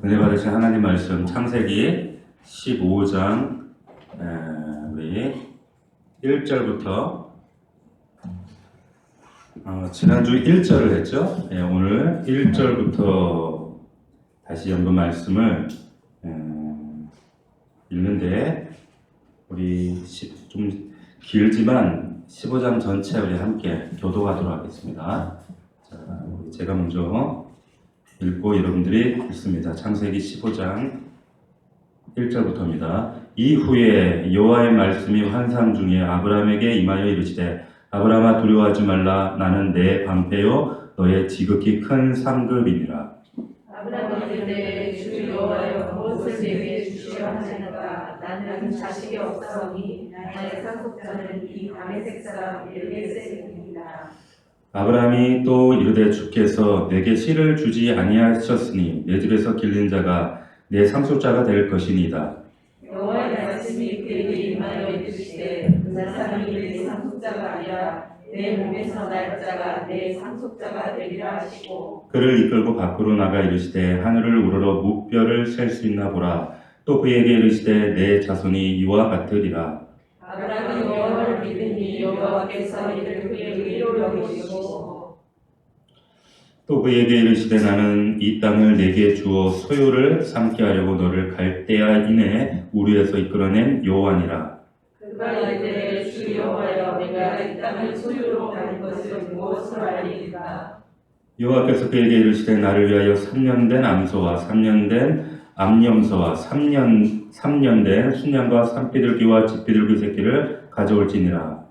은혜 받으신 하나님 말씀 창세기 15장 우리 1절부터 지난주 1절을 했죠. 오늘 1절부터 다시 연구 말씀을 읽는데 우리 좀 길지만 15장 전체 우리 함께 교도하도록 하겠습니다. 자, 제가 먼저 읽고 여러분들이 읽습니다. 창세기 15장 1절부터입니다. 이후에 여호와의 말씀이 환상 중에 아브라함에게 임하여 이르시되 아브라함아 두려워하지 말라. 나는 내 방패요 너의 지극히 큰 상급이니라. 아브라함이 이르되 주 여호와여 무엇을 내게 주시려 하시는가. 나는 자식이 없사오니 나의 상속자는 이 다메섹 사람 엘리에셀입니다. 아브라함이 또 이르되 주께서 내게 씨를 주지 아니하셨으니 내 집에서 길른 자가 내 상속자가 될 것이니이다. 여호와의 말씀이 그에게 임하여 이르시되 그 사람이 내 상속자가 아니라 내 몸에서 날 자가 내 상속자가 되리라 하시고 그를 이끌고 밖으로 나가 이르시되 하늘을 우러러 무뼈를 셀 수 있나 보라. 또 그에게 이르시되 내 자손이 이와 같으리라. 아브라함이 여호와를 믿으니 여호와께서 이를 그의 의로 여기시고 또 그에게 이르시되 나는 이 땅을 내게 주어 소유를 삼게 하려고 너를 갈대아인의 우르에서 이끌어낸 여호와니라. 그가 이르되 주 여호와여 내가 이 땅을 소유로 받은 것을 무엇으로 알리리까. 여호와께서 그에게 이르시되 나를 위하여 3년 된 암소와 3년 된 암염소와 3년 된 순양과 산비둘기와 집비둘기 새끼를 가져올지니라.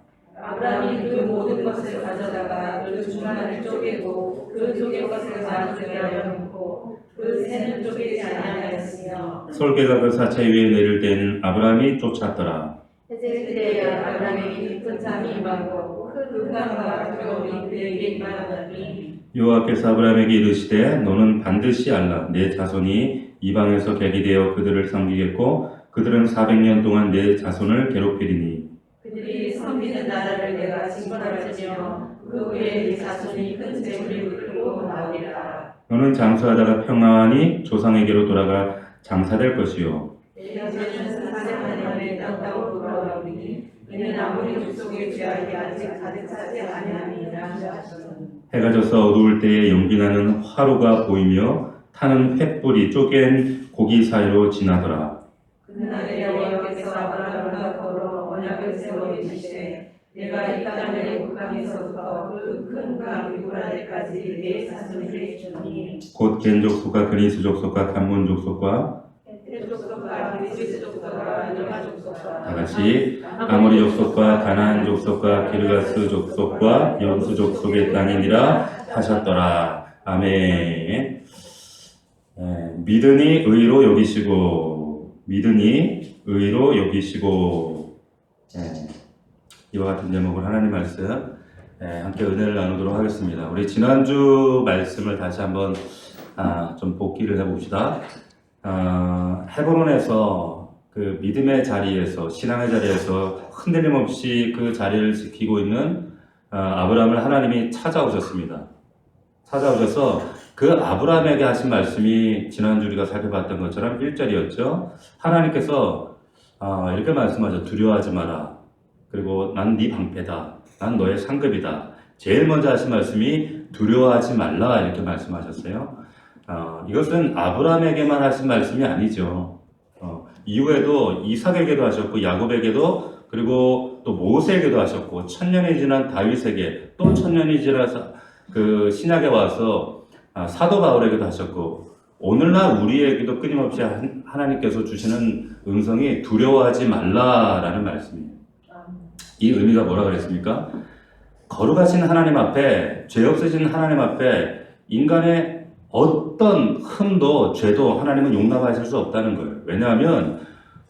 아브라함이 그 모든 것을 가져다가 그 중간을 쪼개고 그 쪼갠 것을 나누게 하여 놓고 그 새는 쪼개지 아니하였으며 솔개가 그 사체 위에 내릴 때에는 아브라함이 쫓았더라. 그때 아브라함에게 깊은 잠이 임하고 큰 불감과 두려움이 그에게 임하더니 여호와께서 아브라함에게 이르시되 너는 반드시 알라. 내 자손이 이방에서 객이 되어 그들을 섬기겠고 그들은 400년 동안 내 자손을 괴롭히리니 그들이 섬기는 나라를 내가 징벌할지며 그 후에 네 자손이 큰 재물을 이끌고 나오리라. 너는 장수하다가 평안히 조상에게로 돌아가 장사될 것이요 내 형제는 사생하여 땅 땅으로 돌아오리니 이는 아무리 족속의 죄악이 아직 가득 차지 아니함이라 하시더니 해가 져서 어두울 때에 연기나는 화로가 보이며 타는 횃불이 쪼갠 고기 사이로 지나더라. 그날에 여호와께서 아브라함과 더불어 언약을 세워 이르시되 내가 이 땅을 애국강에서부터 그 큰 강 유브라데까지 내 자손에게 주니 곧 겐 족속과 그니스 족속과 간몬 족속과 헷 족속과 그리스 족속과 여가 족속과 다같이 아모리 족속과 가나안 족속과 기르가스 족속과 여부스 족속의 땅이니라 하셨더라. 아멘. 믿으니 의로 여기시고 이와 같은 제목을 하나님 말씀 함께 은혜를 나누도록 하겠습니다. 우리 지난주 말씀을 다시 한번 좀 복기를 해봅시다. 헤브론에서 그 믿음의 자리에서 신앙의 자리에서 흔들림 없이 그 자리를 지키고 있는 아브라함을 하나님이 찾아오셨습니다. 찾아오셔서 그 아브라함에게 하신 말씀이 지난주 우리가 살펴봤던 것처럼 1절이었죠. 하나님께서 이렇게 말씀하죠. 두려워하지 마라. 그리고 난 네 방패다. 난 너의 상급이다. 제일 먼저 하신 말씀이 두려워하지 말라 이렇게 말씀하셨어요. 이것은 아브라함에게만 하신 말씀이 아니죠. 이후에도 이삭에게도 하셨고 야곱에게도 그리고 또 모세에게도 하셨고 1000년이 지난 다윗에게 또 1000년이 지나서 그 신약에 와서 사도 바울에게도 하셨고 오늘날 우리에게도 끊임없이 하나님께서 주시는 음성이 두려워하지 말라라는 말씀이에요. 이 의미가 뭐라 그랬습니까? 거룩하신 하나님 앞에 죄 없으신 하나님 앞에 인간의 어떤 흠도 죄도 하나님은 용납하실 수 없다는 거예요. 왜냐하면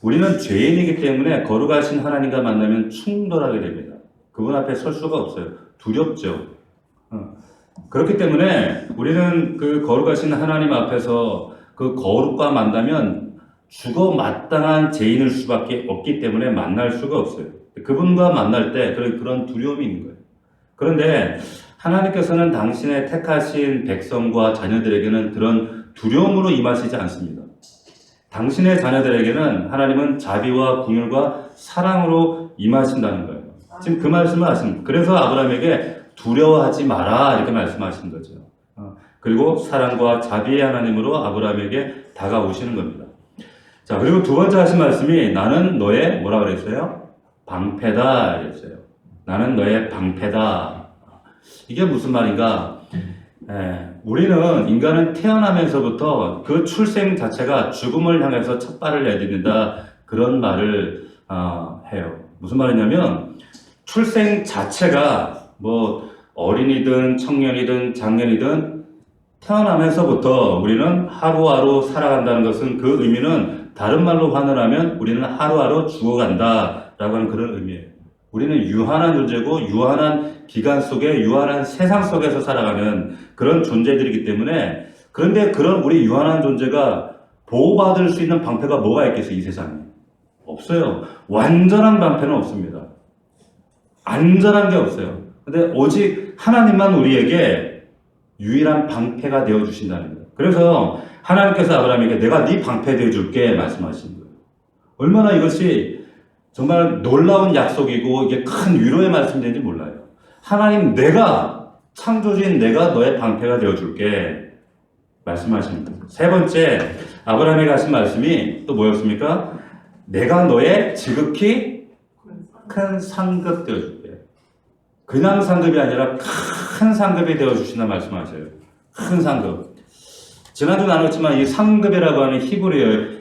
우리는 죄인이기 때문에 거룩하신 하나님과 만나면 충돌하게 됩니다. 그분 앞에 설 수가 없어요. 두렵죠. 그렇기 때문에 우리는 그 거룩하신 하나님 앞에서 그 거룩과 만나면 죽어 마땅한 죄인일 수밖에 없기 때문에 만날 수가 없어요. 그분과 만날 때 그런 두려움이 있는 거예요. 그런데 하나님께서는 당신의 택하신 백성과 자녀들에게는 그런 두려움으로 임하시지 않습니다. 당신의 자녀들에게는 하나님은 자비와 긍휼과 사랑으로 임하신다는 거예요. 지금 그 말씀을 하십니다. 그래서 아브라함에게 두려워하지 마라 이렇게 말씀하신 거죠. 그리고 사랑과 자비의 하나님으로 아브라함에게 다가오시는 겁니다. 자, 그리고 두 번째 하신 말씀이 나는 너의 뭐라 그랬어요? 방패다 이랬어요. 나는 너의 방패다. 이게 무슨 말인가? 우리는 인간은 태어나면서부터 그 출생 자체가 죽음을 향해서 첫 발을 내딛는다 그런 말을 해요. 무슨 말이냐면 출생 자체가 뭐 어린이든 청년이든 장년이든 태어나면서부터 우리는 하루하루 살아간다는 것은 그 의미는 다른 말로 환원하면 우리는 하루하루 죽어간다라고 하는 그런 의미예요. 우리는 유한한 존재고 유한한 기간 속에 유한한 세상 속에서 살아가는 그런 존재들이기 때문에 그런데 그런 우리 유한한 존재가 보호받을 수 있는 방패가 뭐가 있겠어요? 이 세상에. 없어요. 완전한 방패는 없습니다. 안전한 게 없어요. 근데 오직 하나님만 우리에게 유일한 방패가 되어주신다는 거예요. 그래서 하나님께서 아브라함에게 내가 네 방패 되어줄게 말씀하신 거예요. 얼마나 이것이 정말 놀라운 약속이고 이게 큰 위로의 말씀인지 몰라요. 하나님 내가 창조주인 내가 너의 방패가 되어줄게 말씀하십니다. 세 번째 아브라함에게 하신 말씀이 또 뭐였습니까? 내가 너의 지극히 큰 상급 되어줄게. 그냥 상급이 아니라 큰 상급이 되어주신다 말씀하세요. 큰 상급. 지난주 나눴지만 이 상급이라고 하는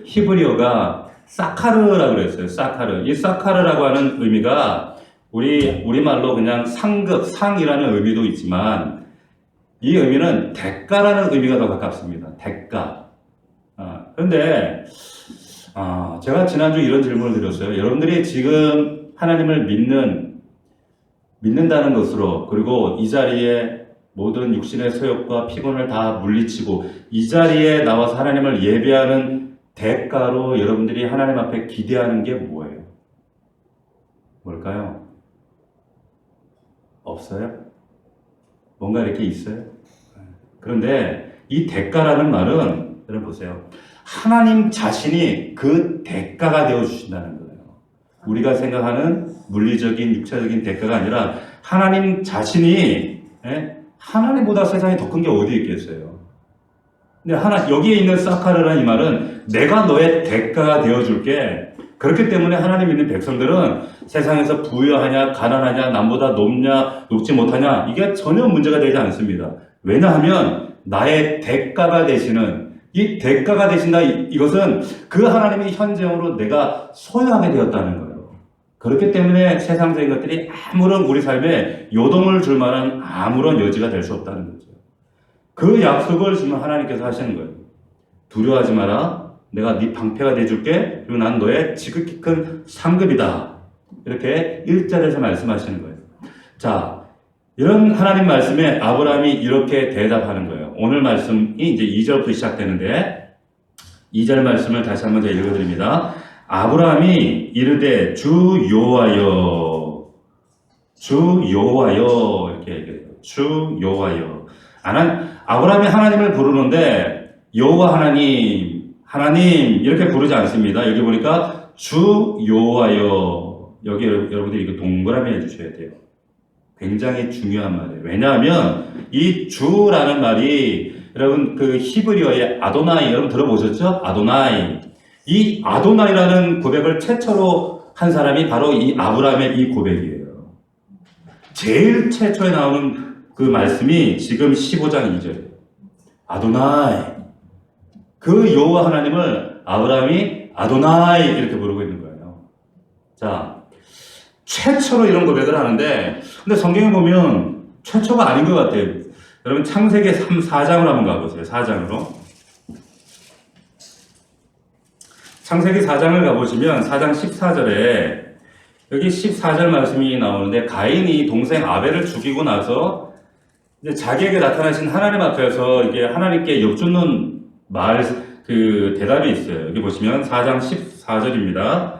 히브리어가 사카르라고 그랬어요. 사카르. 이 사카르라고 하는 의미가 우리말로 그냥 상급, 상이라는 의미도 있지만 이 의미는 대가라는 의미가 더 가깝습니다. 대가. 그런데 제가 지난주 이런 질문을 드렸어요. 여러분들이 지금 하나님을 믿는다는 것으로 그리고 이 자리에 모든 육신의 소욕과 피곤을 다 물리치고 이 자리에 나와서 하나님을 예배하는 대가로 여러분들이 하나님 앞에 기대하는 게 뭐예요? 뭘까요? 없어요? 뭔가 이렇게 있어요? 그런데 이 대가라는 말은 여러분 보세요. 하나님 자신이 그 대가가 되어주신다는 거예요. 우리가 생각하는 물리적인 육체적인 대가가 아니라 하나님 자신이 하나님보다 세상에 더 큰 게 어디 있겠어요? 근데 여기에 있는 사카르라는 이 말은 내가 너의 대가가 되어줄게. 그렇기 때문에 하나님 믿는 백성들은 세상에서 부유하냐, 가난하냐, 남보다 높냐, 높지 못하냐 이게 전혀 문제가 되지 않습니다. 왜냐하면 나의 대가가 되시는 이 대가가 되신다 이것은 그 하나님의 현재형으로 내가 소유하게 되었다는 거예요. 그렇기 때문에 세상적인 것들이 아무런 우리 삶에 요동을 줄 만한 아무런 여지가 될 수 없다는 거죠. 그 약속을 지금 하나님께서 하시는 거예요. 두려워하지 마라. 내가 네 방패가 돼줄게. 그리고 난 너의 지극히 큰 상급이다. 이렇게 1절에서 말씀하시는 거예요. 자, 이런 하나님 말씀에 아브라함이 이렇게 대답하는 거예요. 오늘 말씀이 이제 2절부터 시작되는데 2절 말씀을 다시 한번 제가 읽어드립니다. 아브라함이 이르되 주 여호와여 이렇게 얘기해요. 주 여호와여. 아브라함이 하나님을 부르는데 여호와 하나님 이렇게 부르지 않습니다. 여기 보니까 주 여호와여. 여기 여러분들이 이거 동그라미 해주셔야 돼요. 굉장히 중요한 말이에요. 왜냐하면 이 주라는 말이 여러분 그 히브리어의 아도나이 여러분 들어보셨죠? 아도나이. 이 아도나이라는 고백을 최초로 한 사람이 바로 이 아브라함의 이 고백이에요. 제일 최초에 나오는 그 말씀이 지금 15장 2절이에요. 아도나이. 그 여호와 하나님을 아브라함이 아도나이 이렇게 부르고 있는 거예요. 자, 최초로 이런 고백을 하는데 근데 성경에 보면 최초가 아닌 것 같아요. 여러분 창세기 4장으로 한번 가보세요. 4장으로. 창세기 4장을 가보시면 4장 14절에 여기 14절 말씀이 나오는데 가인이 동생 아벨을 죽이고 나서 이제 자기에게 나타나신 하나님 앞에서 이게 하나님께 여쭙는 그 대답이 있어요. 여기 보시면 4장 14절입니다.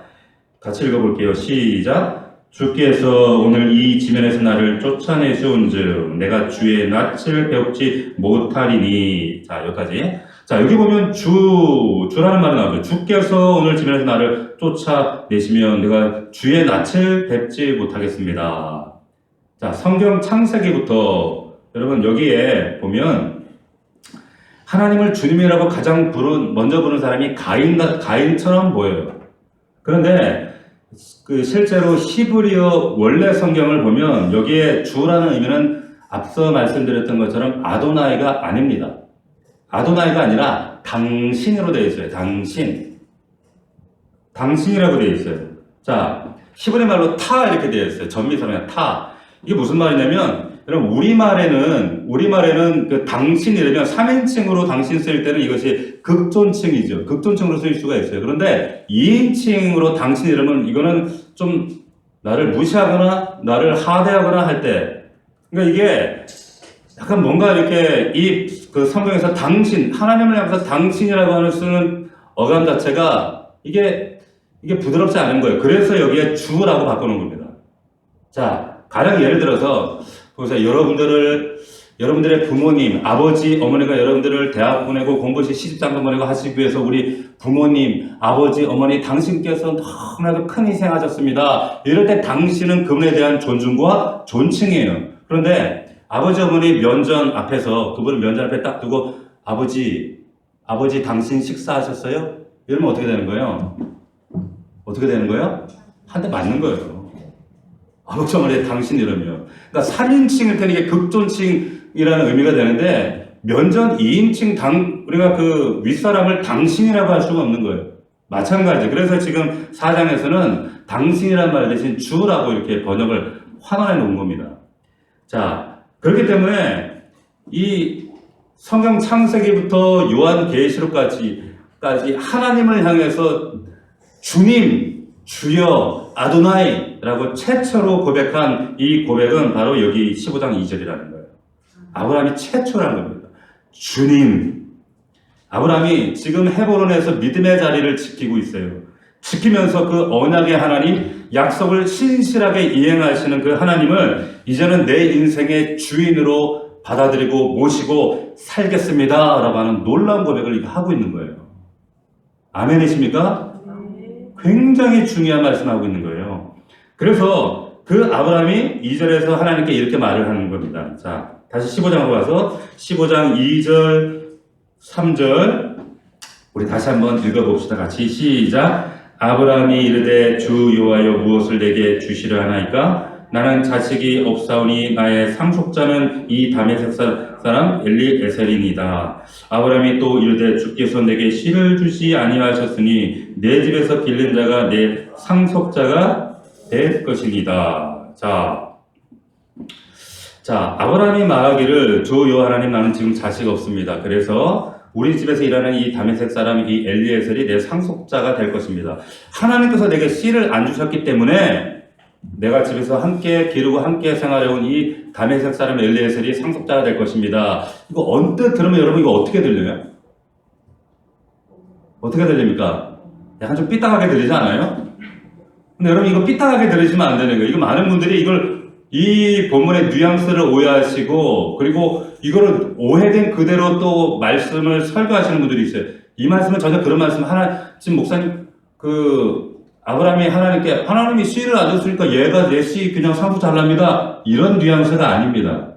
같이 읽어볼게요. 시작. 주께서 오늘 이 지면에서 나를 쫓아내시온즉 내가 주의 낯을 배웁지 못하리니. 자, 여기까지. 자, 여기 보면 주라는 말이 나오죠. 주께서 오늘 지면에서 나를 쫓아내시면 내가 주의 낯을 뵙지 못하겠습니다. 자, 성경 창세기부터 여러분 여기에 보면 하나님을 주님이라고 가장 먼저 부르는 사람이 가인처럼 보여요. 그런데 실제로 히브리어 원래 성경을 보면 여기에 주라는 의미는 앞서 말씀드렸던 것처럼 아도나이가 아닙니다. 아도나이가 아니라 당신으로 되어 있어요. 당신이라고 되어 있어요. 자, 히브리 말로 타 이렇게 되어 있어요. 전미사면 타. 이게 무슨 말이냐면 여러분 우리말에는 그 당신 이러면 3인칭으로 당신 쓸 때는 이것이 극존칭이죠. 극존칭으로 쓸 수가 있어요. 그런데 2인칭으로 당신 이러면 이거는 좀 나를 무시하거나 나를 하대하거나 할 때, 그러니까 이게 약간 뭔가 이렇게 그 성경에서 당신, 하나님을 향해서 당신이라고 하는 쓰는 어감 자체가 이게 부드럽지 않은 거예요. 그래서 여기에 주라고 바꾸는 겁니다. 자, 가령 예를 들어서 보세요. 여러분들의 부모님, 아버지, 어머니가 여러분들을 대학 보내고 공부시 시집장가 보내고 하시기 위해서 우리 부모님, 아버지, 어머니, 당신께서 너무나도 큰 희생하셨습니다. 이럴 때 당신은 그분에 대한 존중과 존칭이에요. 그런데 아버지, 어머니 면전 앞에서 그분을 면전 앞에 딱 두고 아버지 당신 식사하셨어요? 이러면 어떻게 되는 거예요? 한 대 맞는 거예요. 아버지, 어머니 당신 이러면. 그러니까 3인칭일 때는 이게 극존칭이라는 의미가 되는데 면전 2인칭 우리가 그 윗사람을 당신이라고 할 수가 없는 거예요. 마찬가지. 그래서 지금 4장에서는 당신이란 말 대신 주라고 이렇게 번역을 환원해 놓은 겁니다. 자, 그렇기 때문에 이 성경 창세기부터 요한계시록까지 하나님을 향해서 주님, 주여, 아도나이라고 최초로 고백한 이 고백은 바로 여기 15장 2절이라는 거예요. 아브라함이 최초라는 겁니다. 주님. 아브라함이 지금 헤브론에서 믿음의 자리를 지키고 있어요. 지키면서 그 언약의 하나님, 약속을 신실하게 이행하시는 그 하나님을 이제는 내 인생의 주인으로 받아들이고 모시고 살겠습니다. 라고 하는 놀라운 고백을 하고 있는 거예요. 아멘이십니까? 굉장히 중요한 말씀하고 있는 거예요. 그래서 그 아브라함이 2절에서 하나님께 이렇게 말을 하는 겁니다. 자, 다시 15장으로 가서 15장 2절, 3절 우리 다시 한번 읽어봅시다. 같이 시작. 아브라함이 이르되 주 여호와여 무엇을 내게 주시려 하나이까? 나는 자식이 없사오니 나의 상속자는 이 다메섹 사람 엘리에셀이니이다. 아브라함이 또 이르되 주께서 내게 씨를 주시 아니하셨으니 내 집에서 길른 자가 내 상속자가 될 것이니이다. 자, 아브라함이 말하기를 주 여호와 하나님 나는 지금 자식 없습니다. 그래서 우리 집에서 일하는 이 다메섹 사람 이 엘리에셀이 내 상속자가 될 것입니다. 하나님께서 내게 씨를 안 주셨기 때문에 내가 집에서 함께 기르고 함께 생활해온 이 다메섹 사람 엘리에셀이 상속자가 될 것입니다. 이거 언뜻 들으면 여러분 이거 어떻게 들려요? 어떻게 들립니까? 약간 좀 삐딱하게 들리지 않아요? 근데 여러분 이거 삐딱하게 들으시면 안 되는 거예요. 이거 많은 분들이 이 본문의 뉘앙스를 오해하시고 그리고 이거를 오해된 그대로 또 말씀을 설교하시는 분들이 있어요. 이 말씀은 전혀 그런 말씀 지금 목사님 아브라함이 하나님이 씨를 안 줬으니까 얘가 내 씨 그냥 상속자 하랍니다. 이런 뉘앙스가 아닙니다.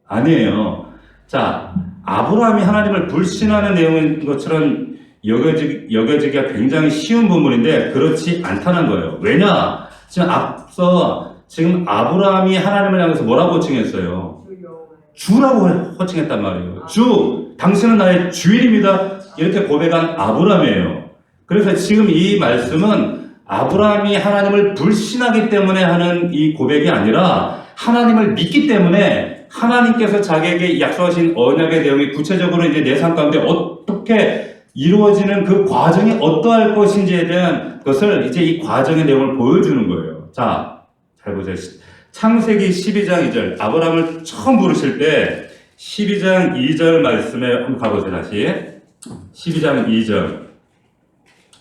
아니에요. 자, 아브라함이 하나님을 불신하는 내용인 것처럼 여겨지기가 굉장히 쉬운 부분인데 그렇지 않다는 거예요. 왜냐? 지금 아브라함이 하나님을 향해서 뭐라고 호칭했어요? 주라고 호칭했단 말이에요. 주, 당신은 나의 주인입니다. 이렇게 고백한 아브라함이에요. 그래서 지금 이 말씀은 아브라함이 하나님을 불신하기 때문에 하는 이 고백이 아니라 하나님을 믿기 때문에 하나님께서 자기에게 약속하신 언약의 내용이 구체적으로 이제 내 삶 가운데 어떻게 이루어지는 그 과정이 어떠할 것인지에 대한 것을 이제 이 과정의 내용을 보여주는 거예요. 자, 잘 보세요. 창세기 12장 2절 아브라함을 처음 부르실 때 12장 2절 말씀에 한번 가보세요. 다시 12장 2절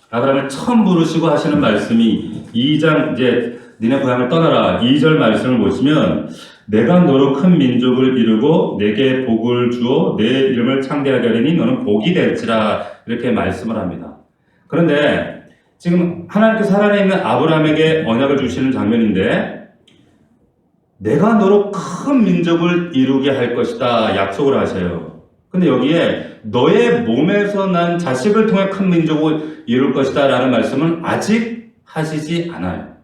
아브라함을 처음 부르시고 하시는 말씀이 2장 이제 니네 고향을 떠나라. 2절 말씀을 보시면 내가 너로 큰 민족을 이루고 내게 복을 주어 내 이름을 창대하게 하리니 너는 복이 될지라 이렇게 말씀을 합니다. 그런데 지금 하나님께서 살아있는 아브라함에게 언약을 주시는 장면인데 내가 너로 큰 민족을 이루게 할 것이다 약속을 하셔요. 근데 여기에 너의 몸에서 난 자식을 통해 큰 민족을 이룰 것이다 라는 말씀은 아직 하시지 않아요.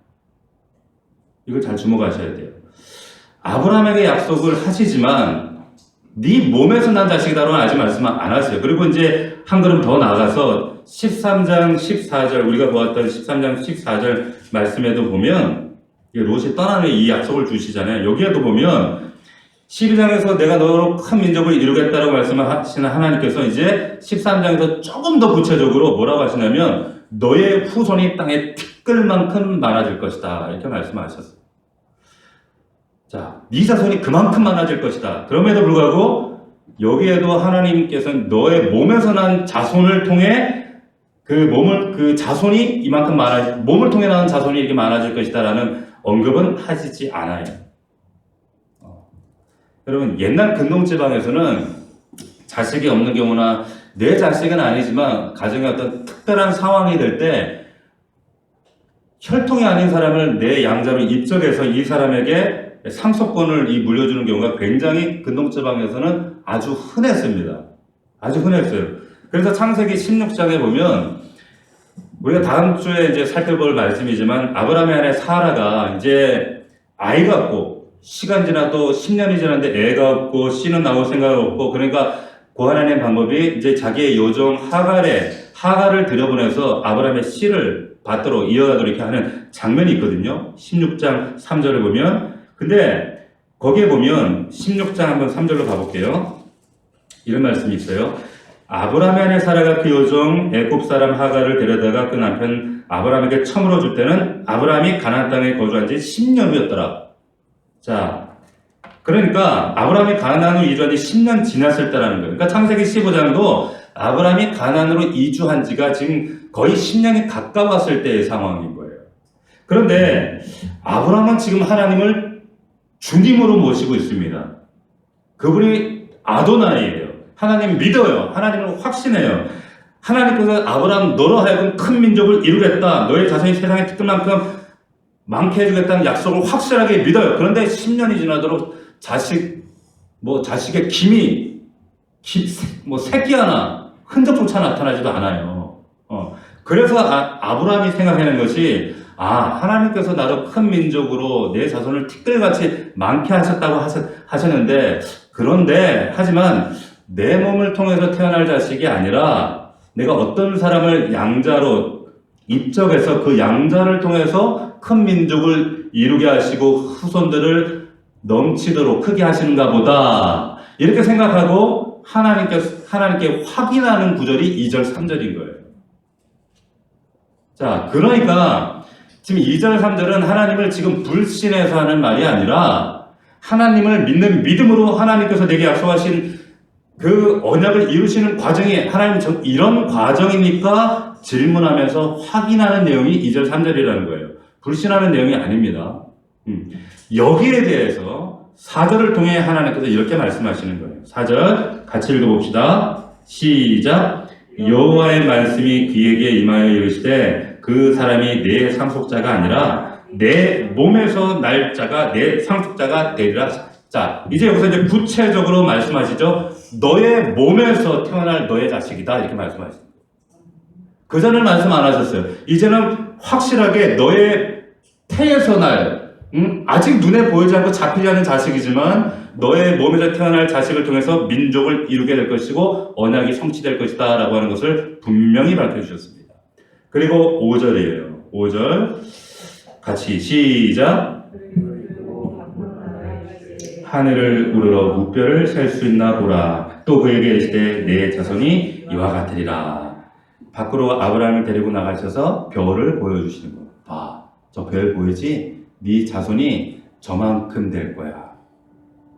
이걸 잘 주목하셔야 돼요. 아브라함에게 약속을 하시지만 네 몸에서 난 자식이다라는 아직 말씀 안 하세요. 그리고 이제 한 걸음 더 나가서 13장 14절 우리가 보았던 13장 14절 말씀에도 보면 롯이 떠나는 이 약속을 주시잖아요. 여기에도 보면 12장에서 내가 너로 큰 민족을 이루겠다라고 말씀하시는 하나님께서 이제 13장에서 조금 더 구체적으로 뭐라고 하시냐면 너의 후손이 땅에 티끌만큼 많아질 것이다 이렇게 말씀하셨어요. 자, 네 자손이 그만큼 많아질 것이다. 그럼에도 불구하고 여기에도 하나님께서는 너의 몸에서 난 자손을 통해 그 자손이 이만큼 몸을 통해 나는 자손이 이렇게 많아질 것이다라는 언급은 하시지 않아요. 여러분, 옛날 근동지방에서는 자식이 없는 경우나 내 자식은 아니지만 가정에 어떤 특별한 상황이 될 때 혈통이 아닌 사람을 내 양자로 입적해서 이 사람에게 상속권을 물려주는 경우가 굉장히 근동지방에서는 아주 흔했습니다. 아주 흔했어요. 그래서 창세기 16장에 보면 우리가 다음 주에 이제 살펴볼 말씀이지만 아브라함의 아내 사라가 이제 아이가 없고 시간 지나도 10년이 지났는데 애가 없고 씨는 나올 생각 없고 그러니까 고안하는 방법이 이제 자기의 요종 하갈을 들여보내서 아브라함의 씨를 받도록 이어가도록 이렇게 하는 장면이 있거든요. 16장 3절을 보면 근데 거기에 보면 16장 한번 3절로 가볼게요. 이런 말씀이 있어요. 아브라함의 아내 사라가 그 요종 애굽 사람 하갈을 데려다가 그 남편 아브라함에게 처음으로 줄 때는 아브라함이 가나안 땅에 거주한 지 10년 후였더라. 자, 그러니까 아브라함이 가나안으로 이주한 지 10년 지났을 때라는 거예요. 그러니까 창세기 15장도 아브라함이 가나안으로 이주한 지가 지금 거의 10년이 가까웠을 때의 상황인 거예요. 그런데 아브라함은 지금 하나님을 주님으로 모시고 있습니다. 그분이 아도나이예요. 하나님 믿어요. 하나님을 확신해요. 하나님께서 아브라함 너로 하여금 큰 민족을 이루겠다. 너의 자손이 세상의 티끌만큼 많게 해주겠다는 약속을 확실하게 믿어요. 그런데 10년이 지나도록 자식의 새끼 하나 흔적조차 나타나지도 않아요. 그래서 아브라함이 생각하는 것이 하나님께서 나를 큰 민족으로 내 자손을 티끌같이 많게 하셨다고 하셨는데 하지만 내 몸을 통해서 태어날 자식이 아니라 내가 어떤 사람을 양자로 입적해서 그 양자를 통해서 큰 민족을 이루게 하시고 후손들을 넘치도록 크게 하시는가 보다 이렇게 생각하고 하나님께 확인하는 구절이 2절 3절인 거예요. 자, 그러니까 지금 2절 3절은 하나님을 지금 불신해서 하는 말이 아니라 하나님을 믿는 믿음으로 하나님께서 내게 약속하신 그 언약을 이루시는 과정이 하나님 이런 과정입니까? 질문하면서 확인하는 내용이 2절 3절이라는 거예요. 불신하는 내용이 아닙니다. 여기에 대해서 4절을 통해 하나님께서 이렇게 말씀하시는 거예요. 4절 같이 읽어봅시다. 시작. 여호와의 말씀이 그에게 임하여 이르시되 그 사람이 내 상속자가 아니라 내 몸에서 날 자가 내 상속자가 되리라. 자, 이제 여기서 이제 구체적으로 말씀하시죠. 너의 몸에서 태어날 너의 자식이다 이렇게 말씀하십니다. 그전에는 말씀 안 하셨어요. 이제는 확실하게 너의 태에서 날 아직 눈에 보이지 않고 잡히지 않는 자식이지만 너의 몸에서 태어날 자식을 통해서 민족을 이루게 될 것이고 언약이 성취될 것이다 라고 하는 것을 분명히 밝혀주셨습니다. 그리고 5절이에요. 5절 같이 시작. 하늘을 우러러 무뼈를 셀 수 있나 보라. 또 그에게 이르시되 내 자손이 이와 같으리라. 밖으로 아브라함을 데리고 나가셔서 별을 보여주시는 거예요. 봐, 저 별 보이지? 네 자손이 저만큼 될 거야.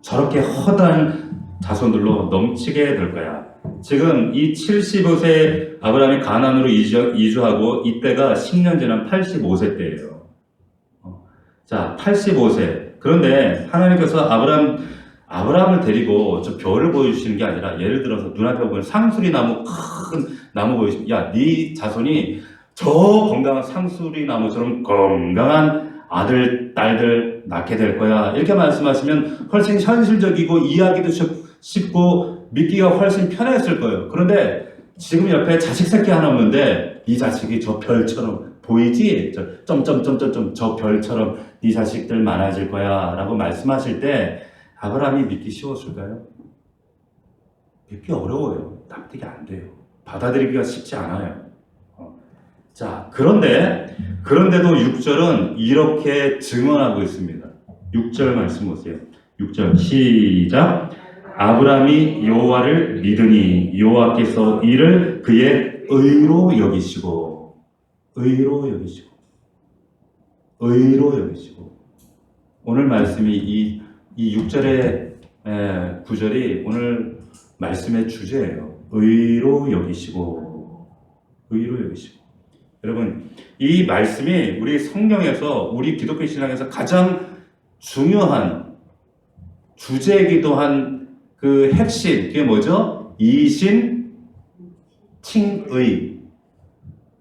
저렇게 허다한 자손들로 넘치게 될 거야. 지금 이 75세 아브라함이 가나안으로 이주하고 이때가 10년 지난 85세 때예요. 자, 85세. 그런데 하나님께서 아브라함을 데리고 저 별을 보여주시는 게 아니라 예를 들어서 눈앞에 보면 상수리 나무 큰 나무 보여주시면 야, 네 자손이 저 건강한 상수리 나무처럼 건강한 아들, 딸들 낳게 될 거야. 이렇게 말씀하시면 훨씬 현실적이고 이해하기도 쉽고 믿기가 훨씬 편했을 거예요. 그런데 지금 옆에 자식 새끼 하나 없는데 이 자식이 저 별처럼 보이지? 저 별처럼 네 자식들 많아질 거야 라고 말씀하실 때 아브라함이 믿기 쉬웠을까요? 믿기 어려워요. 납득이 안 돼요. 받아들이기가 쉽지 않아요. 자, 그런데도 6절은 이렇게 증언하고 있습니다. 6절 말씀 보세요. 6절 시작. 아브라함이 여호와를 믿으니 여호와께서 이를 그의 의로 여기시고 오늘 말씀이 이 6절의 구절이 오늘 말씀의 주제예요. 의로 여기시고. 여러분, 이 말씀이 우리 성경에서, 우리 기독교 신앙에서 가장 중요한 주제이기도 한 그 핵심, 그게 뭐죠? 이신, 칭의.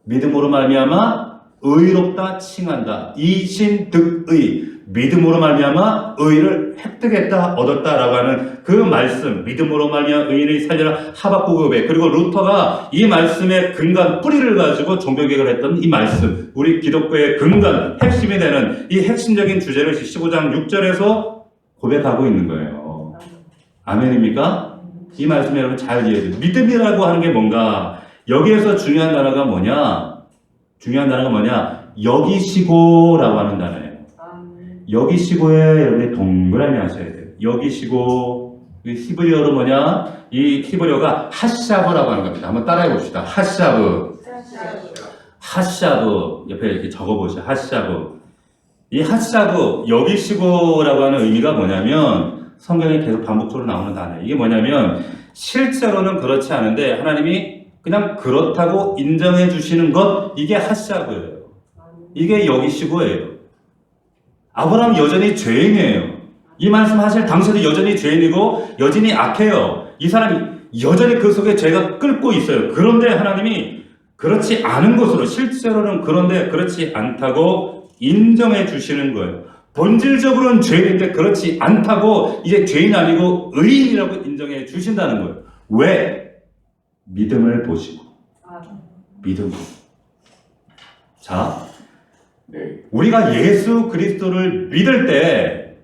믿음으로 말미암아 의롭다 칭한다. 이신득의. 믿음으로 말미암아 의를 획득했다, 얻었다라고 하는 그 말씀, 믿음으로 말미암아 의인이 살리라 하박국 의 그리고 루터가 이 말씀의 근간 뿌리를 가지고 종교개혁을 했던 이 말씀, 우리 기독교의 근간 핵심이 되는 이 핵심적인 주제를 15장 6절에서 고백하고 있는 거예요. 아멘입니까? 이 말씀 여러분 잘 이해해요. 믿음이라고 하는 게 뭔가, 여기에서 중요한 단어가 뭐냐? 여기시고라고 하는 단어예요. 여기시고에 여러분이 동그라미 하셔야 돼요. 여기시고, 히브리어로 뭐냐? 이 히브리어가 핫샤브라고 하는 겁니다. 한번 따라해 봅시다. 핫샤브. 옆에 이렇게 적어보세요. 핫샤브. 이 핫샤브, 여기시고라고 하는 의미가 뭐냐면, 성경에 계속 반복적으로 나오는 단어예요. 이게 뭐냐면, 실제로는 그렇지 않은데, 하나님이 그냥 그렇다고 인정해 주시는 것, 이게 핫샤브예요. 이게 여기시고예요. 아브라함 여전히 죄인이에요. 이 말씀 하실 당시에도 여전히 죄인이고 여전히 악해요. 이 사람이 여전히 그 속에 죄가 끓고 있어요. 그런데 하나님이 그렇지 않은 것으로, 실제로는 그런데 그렇지 않다고 인정해 주시는 거예요. 본질적으로는 죄인인데 그렇지 않다고 이제 죄인 아니고 의인이라고 인정해 주신다는 거예요. 왜? 믿음을 보시고. 믿음. 자, 우리가 예수 그리스도를 믿을 때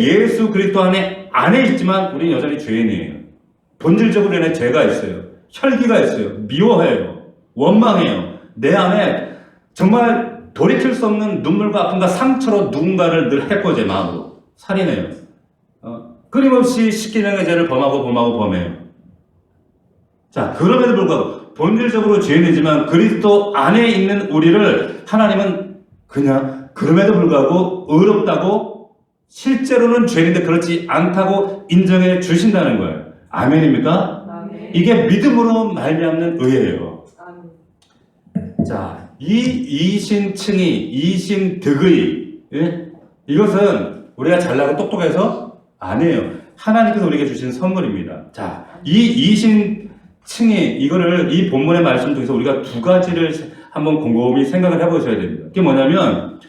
예수 그리스도 안에 있지만 우리는 여전히 죄인이에요. 본질적으로는 죄가 있어요. 혈기가 있어요. 미워해요. 원망해요. 내 안에 정말 돌이킬 수 없는 눈물과 아픔과 상처로 누군가를 늘 해코제 마음으로 살인해요. 끊임없이 십계명의 죄를 범해요. 자, 그럼에도 불구하고 본질적으로 죄인이지만 그리스도 안에 있는 우리를 하나님은 그냥 그럼에도 불구하고 의롭다고, 실제로는 죄인인데 그렇지 않다고 인정해 주신다는 거예요. 아멘입니까? 아멘. 이게 믿음으로 말미암는 의예요. 자, 이 이신칭의, 이신득의, 예? 이것은 우리가 잘나고 똑똑해서 아니에요. 하나님께서 우리에게 주신 선물입니다. 자, 이 이신칭의, 이거를 이 본문의 말씀 중에서 우리가 두 가지를 한번 곰곰이 생각을 해보셔야 됩니다. 그게 뭐냐면,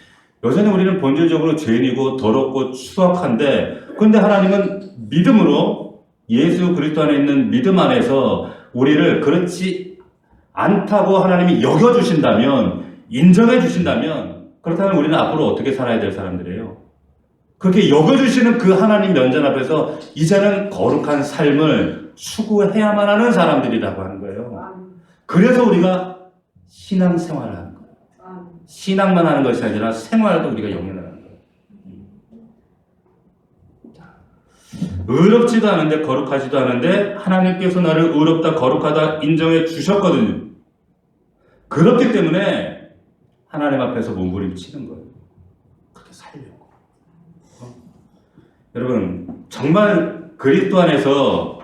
여전히 우리는 본질적으로 죄인이고 더럽고 추악한데, 그런데 하나님은 믿음으로 예수 그리스도 안에 있는 믿음 안에서 우리를 그렇지 않다고 하나님이 여겨주신다면, 인정해주신다면, 그렇다면 우리는 앞으로 어떻게 살아야 될 사람들이에요? 그렇게 여겨주시는 그 하나님 면전 앞에서 이제는 거룩한 삶을 추구해야만 하는 사람들이라고 하는 거예요. 그래서 우리가 신앙생활을 하는 거예요. 신앙만 하는 것이 아니라 생활도 우리가 영위하는 거예요. 의롭지도 않은데 거룩하지도 않은데 하나님께서 나를 의롭다 거룩하다 인정해 주셨거든요. 그렇기 때문에 하나님 앞에서 몸부림치는 거예요. 그렇게 살려고. 여러분, 정말 그리스도 안에서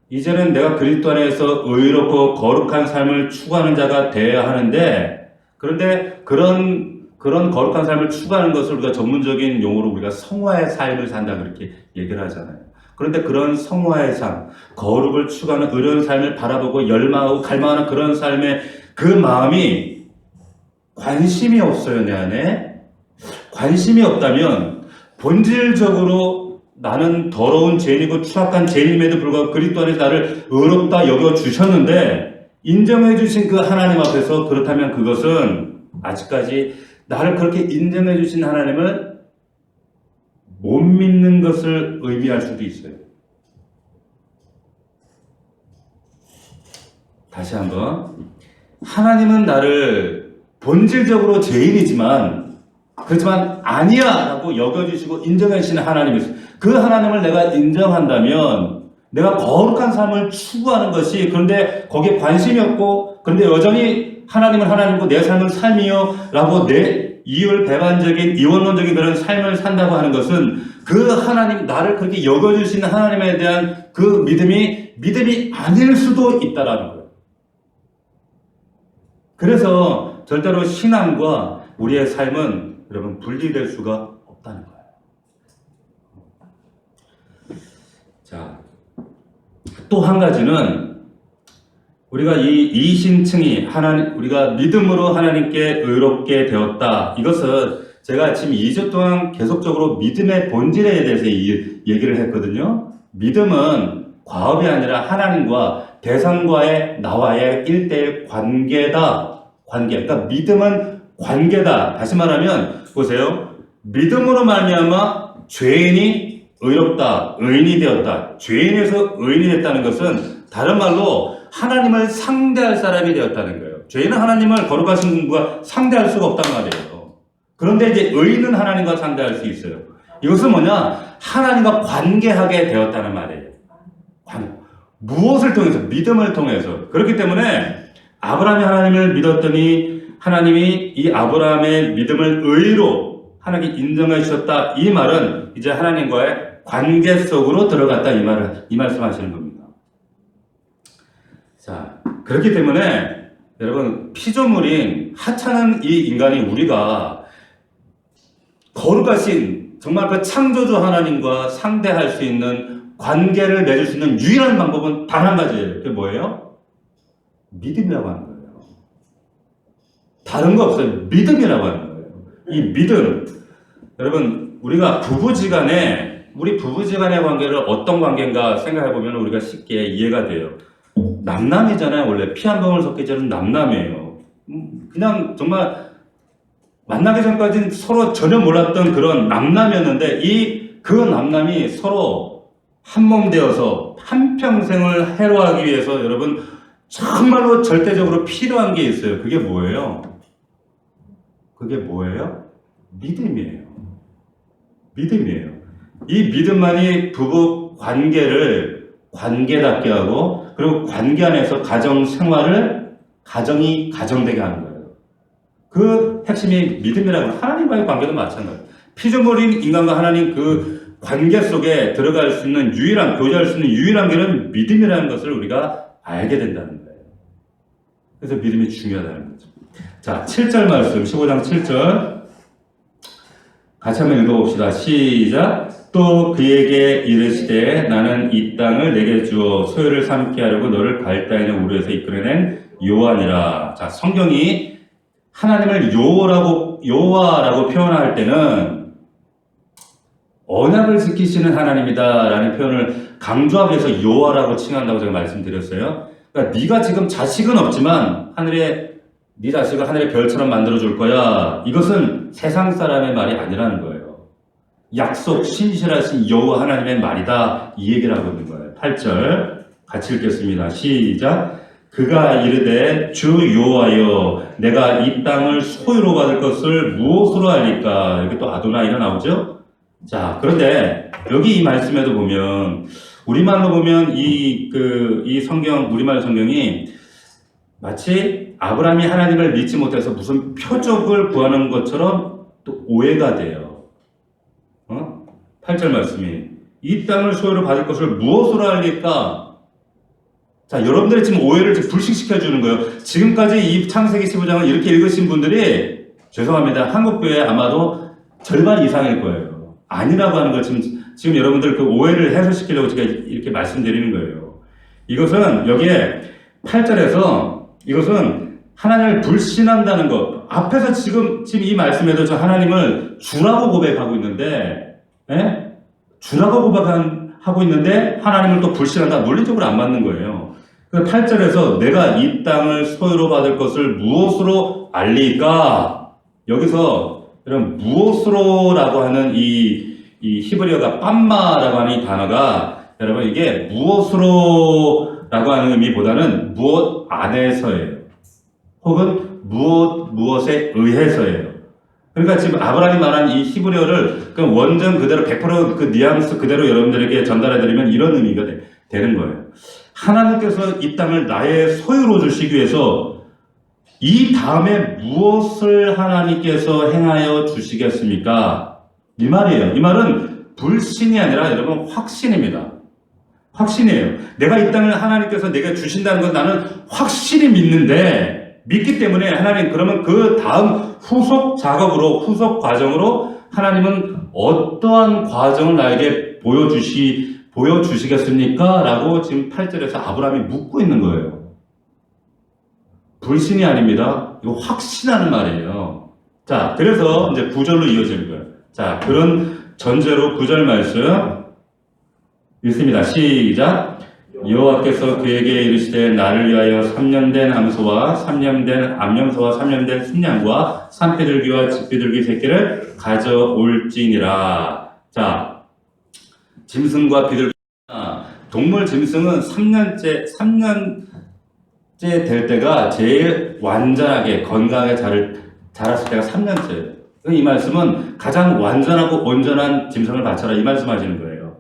이제는 내가 그리스도 안에서 의롭고 거룩한 삶을 추구하는 자가 되어야 하는데, 그런데 그런 그런 거룩한 삶을 추구하는 것을 우리가 전문적인 용어로 우리가 성화의 삶을 산다 그렇게 얘기를 하잖아요. 그런데 그런 성화의 삶, 거룩을 추구하는 의로운 삶을 바라보고 열망하고 갈망하는 그런 삶의 그 마음이 관심이 없어요, 내 안에. 관심이 없다면 본질적으로 나는 더러운 죄인이고 추악한 죄인임에도 불구하고 그리스도 안에서 나를 의롭다 여겨주셨는데 인정해 주신 그 하나님 앞에서 그렇다면 그것은 아직까지 나를 그렇게 인정해 주신 하나님을 못 믿는 것을 의미할 수도 있어요. 다시 한번, 하나님은 나를 본질적으로 죄인이지만 그렇지만 아니야 라고 여겨주시고 인정해 주시는 하나님이세요. 그 하나님을 내가 인정한다면 내가 거룩한 삶을 추구하는 것이, 그런데 거기에 관심이 없고 그런데 여전히 하나님은 하나님이고 내 삶은 삶이요 라고 내 이율배반적인 이원론적인 그런 삶을 산다고 하는 것은 그 하나님, 나를 그렇게 여겨주시는 하나님에 대한 그 믿음이 아닐 수도 있다라는 거예요. 그래서 절대로 신앙과 우리의 삶은 여러분 분리될 수가 없다는 거예요. 자, 또 한 가지는 우리가 이 이신층이 우리가 믿음으로 하나님께 의롭게 되었다. 이것은 제가 지금 2주 동안 계속적으로 믿음의 본질에 대해서 얘기를 했거든요. 믿음은 과업이 아니라 하나님과 대상과의 나와의 1대1 관계다. 그러니까 믿음은 관계다. 다시 말하면 보세요. 믿음으로 말미암아 죄인이 의롭다, 의인이 되었다. 죄인에서 의인이 됐다는 것은 다른 말로 하나님을 상대할 사람이 되었다는 거예요. 죄인은 하나님을 거룩하신 분과 상대할 수가 없단 말이에요. 그런데 이제 의인은 하나님과 상대할 수 있어요. 이것은 뭐냐? 하나님과 관계하게 되었다는 말이에요. 무엇을 통해서? 믿음을 통해서. 그렇기 때문에 아브라함이 하나님을 믿었더니 하나님이 이 아브라함의 믿음을 의로 하나님이 인정해 주셨다. 이 말은 이제 하나님과의 관계 속으로 들어갔다. 이 말씀하시는 겁니다. 자, 그렇기 때문에 여러분 피조물인 하찮은 이 인간이 우리가 거룩하신 정말 그 창조주 하나님과 상대할 수 있는 관계를 맺을 수 있는 유일한 방법은 단 한 가지예요. 그게 뭐예요? 믿음이라고 하는 거예요. 다른 거 없어요. 믿음이라고 하는 거예요. 이 믿음. 여러분, 우리가 우리 부부지간의 관계를 어떤 관계인가 생각해보면 우리가 쉽게 이해가 돼요. 남남이잖아요. 원래 피 한 방울 섞이지 않은 남남이에요. 그냥 정말 만나기 전까지는 서로 전혀 몰랐던 그런 남남이었는데 그 남남이 서로 한몸 되어서 한평생을 해로하기 위해서 여러분 정말로 절대적으로 필요한 게 있어요. 그게 뭐예요? 믿음이에요. 이 믿음만이 부부 관계를 관계답게 하고 그리고 관계 안에서 가정 생활을 가정이 가정되게 하는 거예요. 그 핵심이 믿음이라고 하는 하나님과의 관계도 마찬가지예요. 피조물인 인간과 하나님 그 관계 속에 들어갈 수 있는 교제할 수 있는 유일한 길은 믿음이라는 것을 우리가 알게 된다는 거예요. 그래서 믿음이 중요하다는 거죠. 자, 7절 말씀, 15장 7절. 같이 한번 읽어봅시다. 시작. 또 그에게 이르시되 나는 이 땅을 내게 주어 소유를 삼게 하려고 너를 갈대아 있는 우르에서 이끌어낸 여호와니라. 자, 성경이 하나님을 여호와라고 표현할 때는 언약을 지키시는 하나님이다라는 표현을 강조하기 위해서 여호와라고 칭한다고 제가 말씀드렸어요. 그러니까 네가 지금 자식은 없지만 네 자식을 하늘의 별처럼 만들어 줄 거야. 이것은 세상 사람의 말이 아니라는 거예요. 약속 신실하신 여호와 하나님의 말이다. 이 얘기를 하고 있는 거예요. 8절 같이 읽겠습니다. 시작. 그가 이르되 주 여호와여 내가 이 땅을 소유로 받을 것을 무엇으로 알리까? 여기 또 아도나이가 나오죠. 자, 그런데 여기 이 말씀에도 보면 우리말로 보면 이 성경 우리말 성경이 마치 아브라함이 하나님을 믿지 못해서 무슨 표적을 구하는 것처럼 또 오해가 돼요. 8절 말씀이 이 땅을 소유로 받을 것을 무엇으로 알릴까? 자, 여러분들이 지금 오해를 불식시켜 주는 거예요. 지금까지 이 창세기 15장을 이렇게 읽으신 분들이 죄송합니다. 한국교회 아마도 절반 이상일 거예요. 아니라고 하는 걸 지금 여러분들 그 오해를 해소시키려고 제가 이렇게 말씀드리는 거예요. 이것은 여기에 8절에서 이것은 하나님을 불신한다는 것. 앞에서 지금 이 말씀에도 저 하나님을 주라고 고백하고 있는데, 예? 주라고 고백하고 있는데 하나님을 또 불신한다. 논리적으로 안 맞는 거예요. 그 8절에서 내가 이 땅을 소유로 받을 것을 무엇으로 알리까? 여기서 여러분 무엇으로라고 하는 이 히브리어가 빰마라고 하는 이 단어가 여러분 이게 무엇으로라고 하는 의미보다는 무엇 안에서예요. 혹은 무엇에 의해서예요. 그러니까 지금 아브라함이 말한 이 히브리어를 그 원전 그대로 100%그 뉘앙스 그대로 여러분들에게 전달해드리면 이런 의미가 되는 거예요. 하나님께서 이 땅을 나의 소유로 주시기 위해서 이 다음에 무엇을 하나님께서 행하여 주시겠습니까? 이 말이에요. 이 말은 불신이 아니라 여러분 확신입니다. 확신이에요. 내가 이 땅을 하나님께서 내게 주신다는 건 나는 확실히 믿기 때문에 하나님 그러면 그 다음 후속 작업으로 후속 과정으로 하나님은 어떠한 과정을 나에게 보여주시겠습니까? 라고 지금 8절에서 아브라함이 묻고 있는 거예요. 불신이 아닙니다. 이거 확신하는 말이에요. 자, 그래서 이제 9절로 이어지는 거예요. 자, 그런 전제로 9절 말씀 읽습니다. 시작. 여호와께서 그에게 이르시되 나를 위하여 3년 된 암소와 3년 된 암염소와 3년 된 순양과 산비둘기와 집비둘기 새끼를 가져올지니라. 자, 짐승과 비둘기 동물 짐승은 3년째 될 때가 제일 완전하게 건강하게 자랐을 때가 3년째예요. 이 말씀은 가장 완전하고 온전한 짐승을 바쳐라 이 말씀하시는 거예요.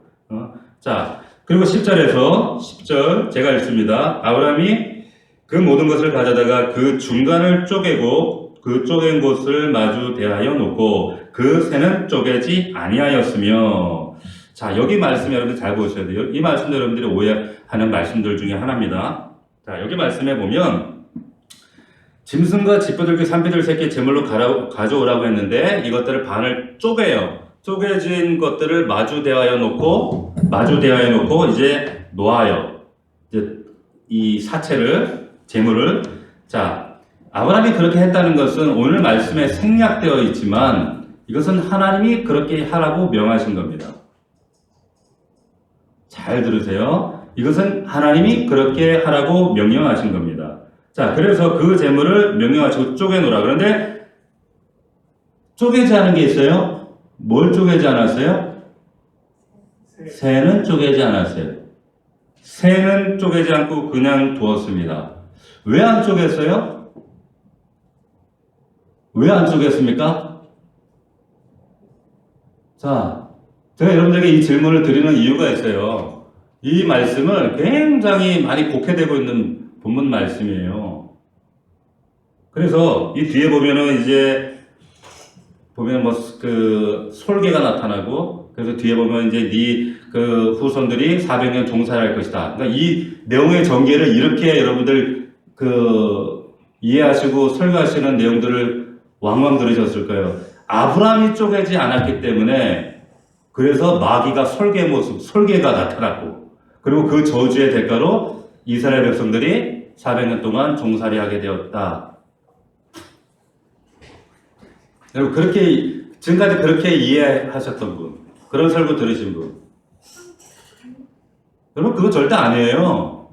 자, 그리고 10절 제가 읽습니다. 아브라함이 그 모든 것을 가져다가 그 중간을 쪼개고 그 쪼갠 곳을 마주 대하여 놓고 그 새는 쪼개지 아니하였으며. 자, 여기 말씀 여러분들 잘 보셔야 돼요. 이 말씀도 여러분들이 오해하는 말씀들 중에 하나입니다. 자, 여기 말씀에 보면 짐승과 집비둘기 산비둘 새끼 제물로 가져오라고 했는데 이것들을 반을 쪼개요. 쪼개진 것들을 마주 대하여 놓고 이제 놓아요. 이제 이 사체를 제물을. 자, 아브라함이 그렇게 했다는 것은 오늘 말씀에 생략되어 있지만 이것은 하나님이 그렇게 하라고 명하신 겁니다. 잘 들으세요. 이것은 하나님이 그렇게 하라고 명령하신 겁니다. 자, 그래서 그 제물을 명령하시고 쪼개놓으라. 그런데 쪼개지 않은 게 있어요. 뭘 쪼개지 않았어요? 새는 쪼개지 않았어요. 새는 쪼개지 않고 그냥 두었습니다. 왜 안 쪼갰어요? 왜 안 쪼갰습니까? 자, 제가 여러분들에게 이 질문을 드리는 이유가 있어요. 이 말씀을 굉장히 많이 곡해되고 있는 본문 말씀이에요. 그래서 이 뒤에 보면은 보면 그 솔개가 나타나고, 그래서 뒤에 보면 이제 그 후손들이 400년 종살할 것이다. 그러니까 이 내용의 전개를 이렇게 여러분들 이해하시고 설교하시는 내용들을 왕왕 들으셨을 거예요. 아브라함이 쪼개지 않았기 때문에 그래서 마귀가 솔개가 나타났고, 그리고 그 저주의 대가로 이스라엘 백성들이 400년 동안 종살이하게 되었다. 여러분, 지금까지 그렇게 이해하셨던 분, 그런 설교 들으신 분, 여러분, 그건 절대 아니에요.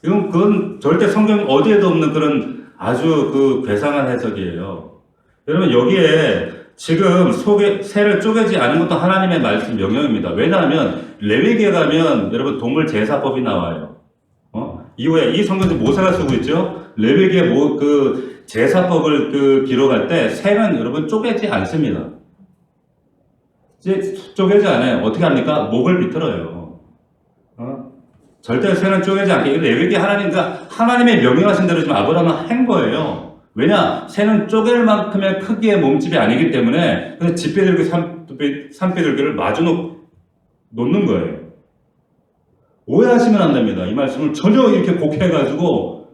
그건 절대 성경 어디에도 없는 그런 아주 그 괴상한 해석이에요. 여러분, 여기에 지금 새를 쪼개지 않은 것도 하나님의 말씀 명령입니다. 왜냐하면 레위기에 가면 여러분 동물 제사법이 나와요. 이후에 이 성경도 모세가 쓰고 있죠. 레위기에 그 제사법을 기록할 때 새는 여러분 쪼개지 않습니다. 이제 쪼개지 않아요. 어떻게 합니까? 목을 비틀어요. 절대 새는 쪼개지 않게. 레위기 하나님의 명령하신 대로 지금 아브라함은 한 거예요. 왜냐? 새는 쪼갤 만큼의 크기의 몸집이 아니기 때문에 그래서 집비둘기, 산비둘기를 마주 놓는 거예요. 오해하시면 안 됩니다. 이 말씀을 전혀 이렇게 곡해가지고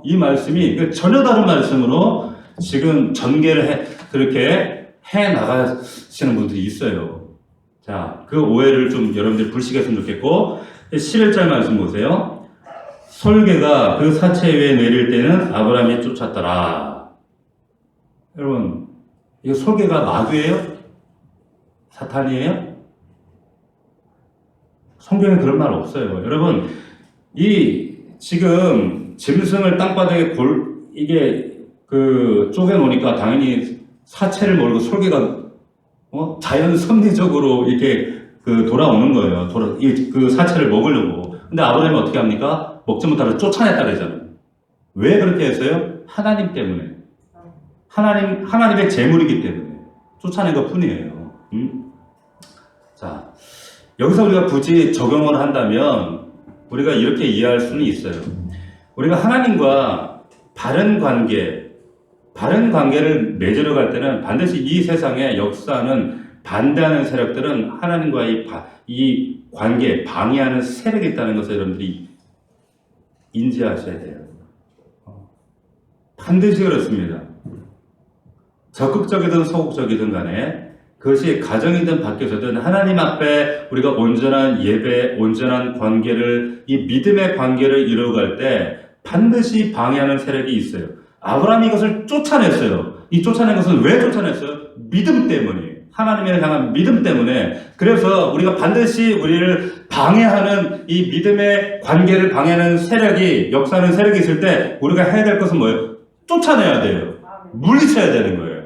이 말씀이 전혀 다른 말씀으로 지금 전개를 그렇게 해 나가시는 분들이 있어요. 자, 그 오해를 좀 여러분들이 불식했으면 좋겠고, 11절 말씀 보세요. 솔개가 그 사체 위에 내릴 때는 아브라함이 쫓았더라. 여러분, 이거 솔개가 마귀예요? 사탄이에요? 성경에 그런 말 없어요. 여러분, 지금 짐승을 땅바닥에 이게 쪼개놓으니까 당연히 사체를 모르고 솔개가 자연 섭리적으로 이렇게 돌아오는 거예요. 그 사체를 먹으려고. 근데 아브라함이 어떻게 합니까? 먹지 못하고 쫓아냈다 그러잖아요. 왜 그렇게 했어요? 하나님 때문에. 하나님의 재물이기 때문에. 쫓아낸 것 뿐이에요. 자, 여기서 우리가 굳이 적용을 한다면 우리가 이렇게 이해할 수는 있어요. 우리가 하나님과 바른 관계를 맺으러 갈 때는 반드시 이 세상에 역사하는 반대하는 세력들은 하나님과의 이 관계, 방해하는 세력이 있다는 것을 여러분들이 인지하셔야 돼요. 반드시 그렇습니다. 적극적이든 소극적이든 간에 그것이 가정이든 밖에서든 하나님 앞에 우리가 온전한 예배, 온전한 관계를, 이 믿음의 관계를 이루어갈 때 반드시 방해하는 세력이 있어요. 아브라함이 이것을 쫓아냈어요. 이 쫓아낸 것은 왜 쫓아냈어요? 믿음 때문이에요. 하나님을 향한 믿음 때문에. 그래서 우리가 반드시 우리를 방해하는 이 믿음의 관계를 방해하는 세력이, 역사하는 세력이 있을 때 우리가 해야 될 것은 뭐예요? 쫓아내야 돼요. 물리쳐야 되는 거예요.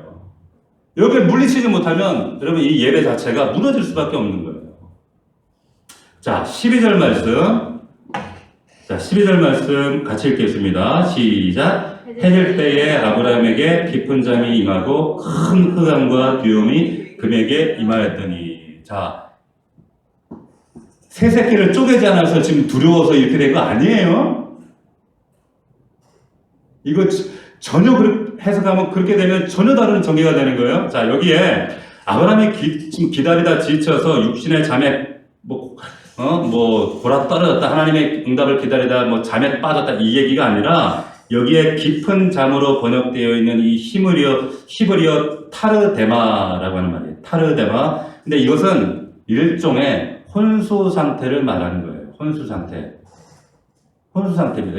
여기에 물리치지 못하면 여러분 이 예배 자체가 무너질 수밖에 없는 거예요. 자, 12절 말씀. 자, 12절 말씀 같이 읽겠습니다. 시작. 해질 때에 아브라함에게 깊은 잠이 임하고 큰 흑암과 두려움이 그에게 임하였더니. 자, 새 새끼를 쪼개지 않아서 지금 두려워서 이렇게 된 거 아니에요? 이거 전혀 해석하면 그렇게 되면 전혀 다른 전개가 되는 거예요. 자, 여기에 아브라함이 지금 기다리다 지쳐서 육신의 잠에 골아 떨어졌다. 하나님의 응답을 기다리다 잠에 빠졌다. 이 얘기가 아니라 여기에 깊은 잠으로 번역되어 있는 이 히브리어 타르데마라고 하는 말이에요. 타르데마. 근데 이것은 일종의 혼수 상태를 말하는 거예요. 혼수 상태입니다.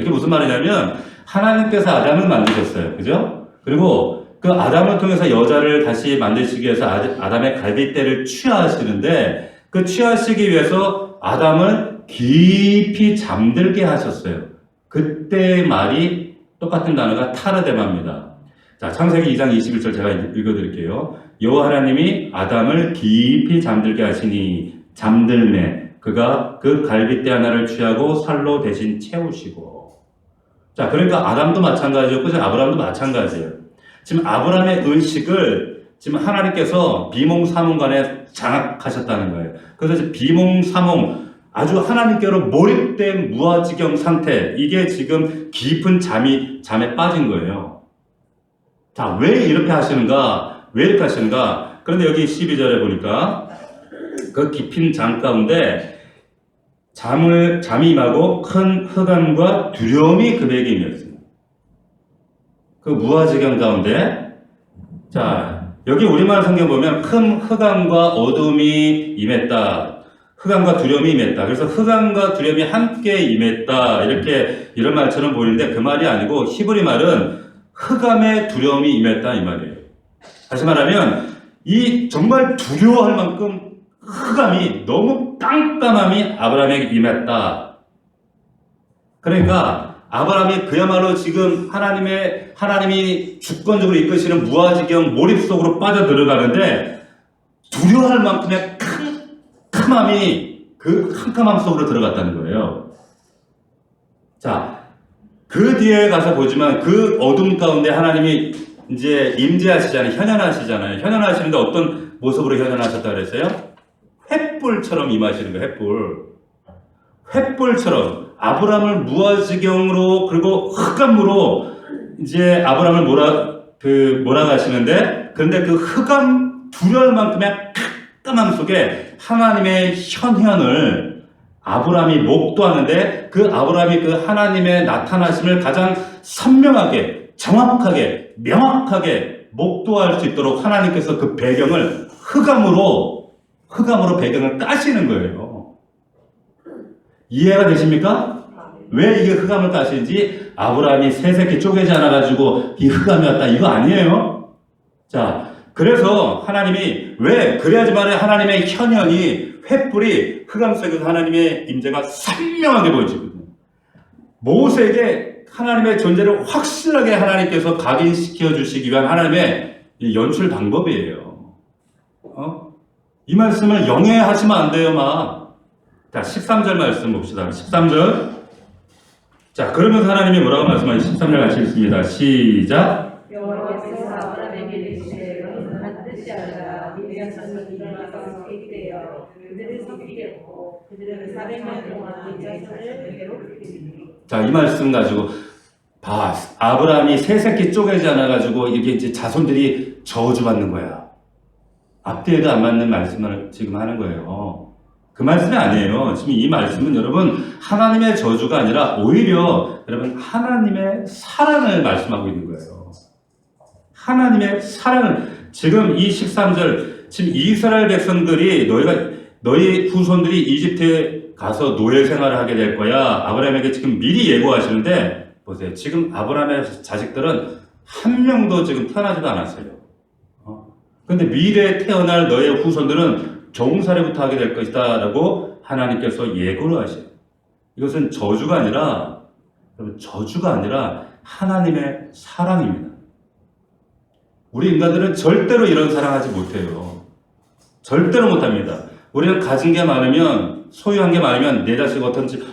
이게 무슨 말이냐면 하나님께서 아담을 만드셨어요. 그죠? 그리고 그 아담을 통해서 여자를 다시 만드시기 위해서 아담의 갈빗대를 취하시는데 그 취하시기 위해서 아담을 깊이 잠들게 하셨어요. 그때 말이 똑같은 단어가 타르데마입니다. 자, 창세기 2장 21절 제가 읽어드릴게요. 여호와 하나님이 아담을 깊이 잠들게 하시니 잠들매 그가 그 갈빗대 하나를 취하고 살로 대신 채우시고. 자, 그러니까 아담도 마찬가지였고 아브라함도 마찬가지예요. 지금 아브라함의 의식을 지금 하나님께서 비몽사몽간에 장악하셨다는 거예요. 그래서 지금 비몽사몽 아주 하나님께로 몰입된 무아지경 상태, 이게 지금 깊은 잠에 빠진 거예요. 자, 왜 이렇게 하시는가? 그런데 여기 12절에 보니까 그 깊은 잠 가운데 잠이 임하고 큰 흑암과 두려움이 그에게 임했습니다. 그 무아지경 가운데, 자, 여기 우리말 성경 보면 큰 흑암과 어둠이 임했다. 흑암과 두려움이 임했다. 그래서 흑암과 두려움이 함께 임했다. 이런 말처럼 보이는데 그 말이 아니고 히브리 말은 흑암의 두려움이 임했다. 이 말이에요. 다시 말하면 이 정말 두려워할 만큼 흑암이 너무 깜깜함이 아브라함에게 임했다. 그러니까 아브라함이 그야말로 지금 하나님이 주권적으로 이끄시는 무아지경 몰입 속으로 빠져 들어가는데 두려워할 만큼의 캄캄함이 그 캄캄함 속으로 들어갔다는 거예요. 자, 그 뒤에 가서 보지만 그 어둠 가운데 하나님이 이제 임재하시잖아요. 현현하시잖아요. 현현하시는데 어떤 모습으로 현현하셨다 그랬어요? 횃불처럼 임하시는 거예요. 횃불처럼 아브라함을 무아지경으로 그리고 흑암으로 이제 아브라함을 몰아가시는데, 그런데 그 흑암 두려울 만큼의 깜깜함 속에 하나님의 현현을 아브라함이 목도하는데 그 아브라함이 그 하나님의 나타나심을 가장 선명하게 정확하게 명확하게 목도할 수 있도록 하나님께서 그 배경을 흑암으로 배경을 까시는 거예요. 이해가 되십니까? 왜 이게 흑암을 까시는지, 아브라함이 세 새끼 쪼개지 않아가지고 이 흑암이 왔다 이거 아니에요. 자, 그래서 하나님이 왜 그래야지만 하나님의 현현이 횃불이 흑암 속에서 하나님의 임재가 선명하게 보여지거든요. 모세에게 하나님의 존재를 확실하게 하나님께서 각인시켜 주시기 위한 하나님의 연출 방법이에요. 이 말씀을 영해하시면 안 돼요, 막. 자, 13절 말씀 봅시다. 13절. 자, 그러면서 하나님이 뭐라고 말씀하시죠? 13절 같이 읽습니다. 시작. 여호와께서 아브라함에게 이르시되 너는 반드시 알아라. 미디안 자손이 일어나서 획되어 그들을 섭리했고 그들은 400년 동안 네 자손을 괴롭히리니. 자, 이 말씀 가지고 아브라함이 세 새끼 쪼개지 않아가지고 이게 이제 자손들이 저주받는 거야. 앞뒤에도 안 맞는 말씀을 지금 하는 거예요. 그 말씀이 아니에요. 지금 이 말씀은 여러분 하나님의 저주가 아니라 오히려 여러분 하나님의 사랑을 말씀하고 있는 거예요. 하나님의 사랑을. 지금 이 13절, 지금 이스라엘 백성들이 너희 후손들이 이집트에 가서 노예 생활을 하게 될 거야. 아브라함에게 지금 미리 예고하시는데, 보세요. 지금 아브라함의 자식들은 한 명도 지금 태어나지도 않았어요. 근데 미래에 태어날 너의 후손들은 종살이부터 하게 될 것이다 라고 하나님께서 예고를 하셔요. 이것은 저주가 아니라 하나님의 사랑입니다. 우리 인간들은 절대로 이런 사랑하지 못해요. 절대로 못합니다. 우리는 가진 게 많으면, 소유한 게 많으면 내 자식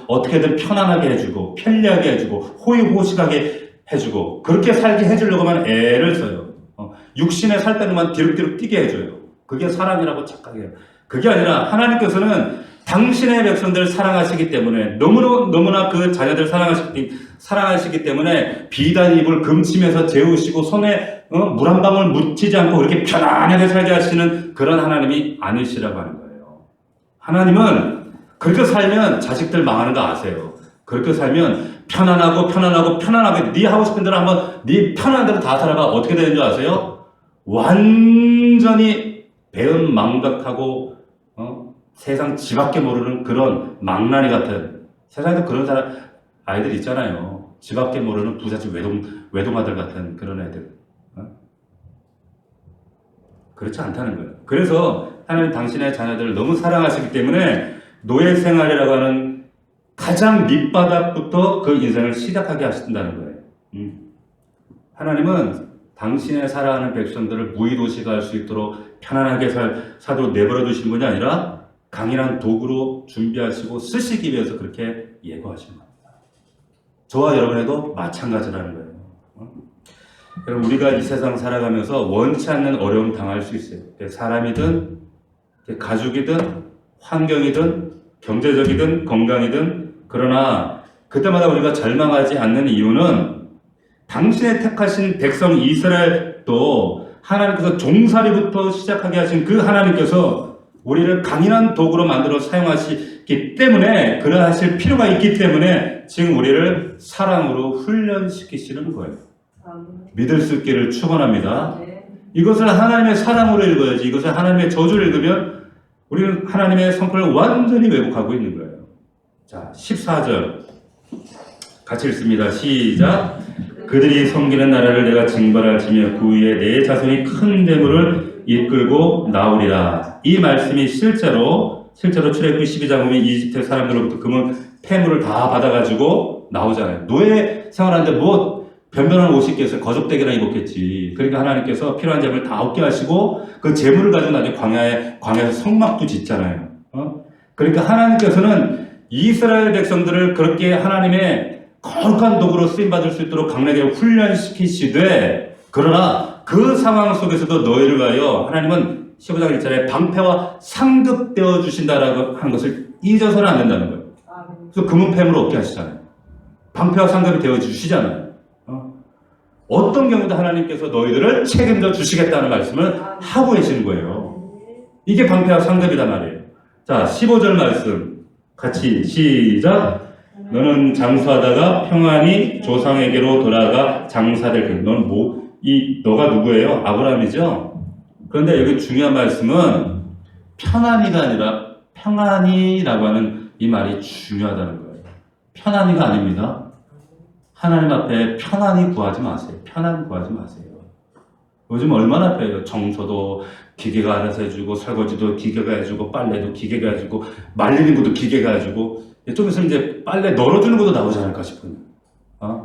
어떻게든 편안하게 해주고 편리하게 해주고 호의호식하게 해주고 그렇게 살게 해주려고만 애를 써요. 육신에 살 때는만 뒤룩뒤룩 뛰게 해줘요. 그게 사랑이라고 착각해요. 그게 아니라 하나님께서는 당신의 백성들을 사랑하시기 때문에 너무나 그 자녀들 사랑하시기 때문에 비단 입을 금침에서 재우시고 손에 물 한 방울 묻히지 않고 그렇게 편안하게 살게 하시는 그런 하나님이 아니시라고 하는 거예요. 하나님은 그렇게 살면 자식들 망하는 거 아세요? 그렇게 살면 편안하게 네 하고 싶은 대로 한번 네 편한 대로 다 살아가. 어떻게 되는 줄 아세요? 완전히 배은망덕하고 세상 지밖에 모르는 그런 망나니 같은, 세상에도 그런 아이들 있잖아요. 지밖에 모르는 부잣집 외동아들 같은 그런 애들. 그렇지 않다는 거예요. 그래서 하나님 당신의 자녀들을 너무 사랑하시기 때문에 노예 생활이라고 하는 가장 밑바닥부터 그 인생을 시작하게 하신다는 거예요. 하나님은 당신의 사랑하는 백성들을 무의도시가 할 수 있도록 편안하게 사도록 내버려 두신 분이 아니라 강인한 도구로 준비하시고 쓰시기 위해서 그렇게 예고하신 겁니다. 저와 여러분에도 마찬가지라는 거예요. 여러분, 우리가 이 세상 살아가면서 원치 않는 어려움 당할 수 있어요. 사람이든 가족이든 환경이든 경제적이든 건강이든. 그러나 그때마다 우리가 절망하지 않는 이유는 당신의 택하신 백성 이스라엘도 하나님께서 종살이부터 시작하게 하신 그 하나님께서 우리를 강인한 도구로 만들어 사용하시기 때문에, 그러하실 필요가 있기 때문에 지금 우리를 사랑으로 훈련시키시는 거예요. 믿을 수 있기를 축원합니다. 이것을 하나님의 사랑으로 읽어야지, 이것을 하나님의 저주를 읽으면 우리는 하나님의 성품을 완전히 왜곡하고 있는 거예요. 자, 14절 같이 읽습니다. 시작. 그들이 섬기는 나라를 내가 징벌할지며 그 위에 내 자손이 큰 재물을 이끌고 나오리라. 이 말씀이 실제로 출애굽기 12장 보면 이집트 사람들로부터 금은 폐물을 다 받아가지고 나오잖아요. 노예 생활하는데 변변한 옷이 있겠어요. 거적대기나 입었겠지. 그러니까 하나님께서 필요한 재물을 다 얻게 하시고 그 재물을 가지고 나중에 광야에서 성막도 짓잖아요. 그러니까 하나님께서는 이스라엘 백성들을 그렇게 하나님의 거룩한 도구로 쓰임받을 수 있도록 강력하게 훈련시키시되, 그러나 그 상황 속에서도 너희를 위하여 하나님은 15장 1절에 방패와 상급되어 주신다라고 하는 것을 잊어서는 안 된다는 거예요. 그래서 금은 폐물을 얻게 하시잖아요. 방패와 상급이 되어 주시잖아요. 어떤 경우도 하나님께서 너희들을 책임져 주시겠다는 말씀을 하고 계시는 거예요. 이게 방패와 상급이단 말이에요. 자, 15절 말씀 같이 시작. 너는 장수하다가 평안히 조상에게로 돌아가 장사될 것. 너는 너가 누구예요? 아브라함이죠? 그런데 여기 중요한 말씀은 편안히가 아니라 평안히라고 하는 이 말이 중요하다는 거예요. 편안히가 아닙니다. 하나님 앞에 편안히 구하지 마세요. 편안 구하지 마세요. 요즘 얼마나 빼요. 청소도 기계가 알아서 해주고, 설거지도 기계가 해주고, 빨래도 기계가 해주고, 말리는 것도 기계가 해주고, 좀 있으면 이제 빨래 널어주는 것도 나오지 않을까 싶어요.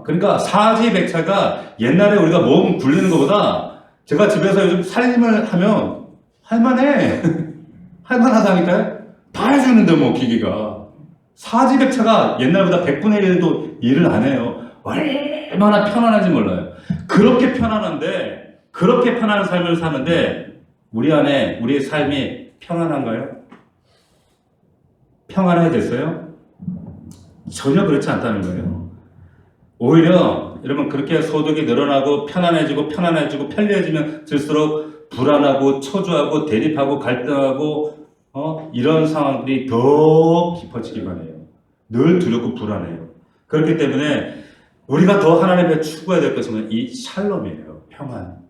그러니까 사지백차가 옛날에 우리가 몸 굴리는 것보다 제가 집에서 요즘 살림을 하면 할만해. 할만하다니까요? 다 해주는데 뭐 기계가. 사지백차가 옛날보다 100분의 1도 일을 안 해요. 얼마나 편안한지 몰라요. 그렇게 편안한데, 그렇게 편안한 삶을 사는데 우리 안에 우리의 삶이 평안한가요? 평안해졌어요? 전혀 그렇지 않다는 거예요. 오히려 여러분 그렇게 소득이 늘어나고 편안해지고 편리해지면 들수록 불안하고 초조하고 대립하고 갈등하고 이런 상황들이 더 깊어지기만 해요. 늘 두렵고 불안해요. 그렇기 때문에 우리가 더 하나님 앞에 추구해야 될 것은 이 샬롬이에요. 평안이에요.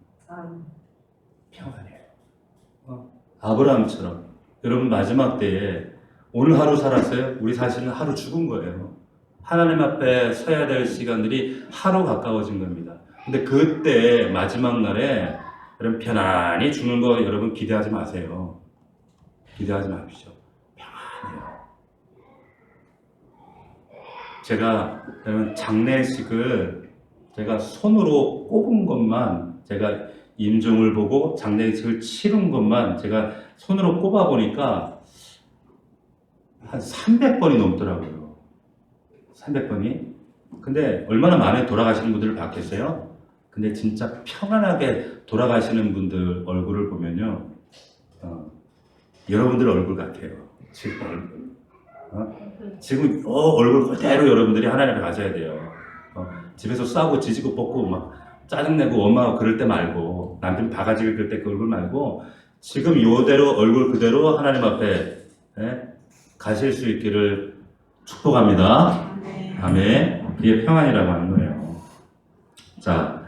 아브라함처럼 여러분 마지막 때에 오늘 하루 살았어요? 우리 사실은 하루 죽은 거예요. 하나님 앞에 서야 될 시간들이 하루 가까워진 겁니다. 근데 그때 마지막 날에 여러분 편안히 죽는 거 여러분 기대하지 마세요. 기대하지 마십시오. 평안해요. 제가 여러분 장례식을 제가 손으로 꼽은 것만 제가 임종을 보고 장례식을 치른 것만 제가 손으로 꼽아 보니까 한 300번이 넘더라고요. 300번이. 근데 얼마나 많이 돌아가시는 분들을 봤겠어요? 근데 진짜 평안하게 돌아가시는 분들 얼굴을 보면요. 여러분들 얼굴 같아요. 지금 얼굴. 지금 얼굴 그대로 여러분들이 하나님 앞에 가셔야 돼요. 집에서 싸우고 지지고 볶고 막 짜증내고 엄마하고 그럴 때 말고 남편 바가지 긁을 때 그 얼굴 말고 지금 요대로 얼굴 그대로 하나님 앞에 가실 수 있기를 축복합니다. 아멘. 그게 평안이라고 하는 거예요. 자,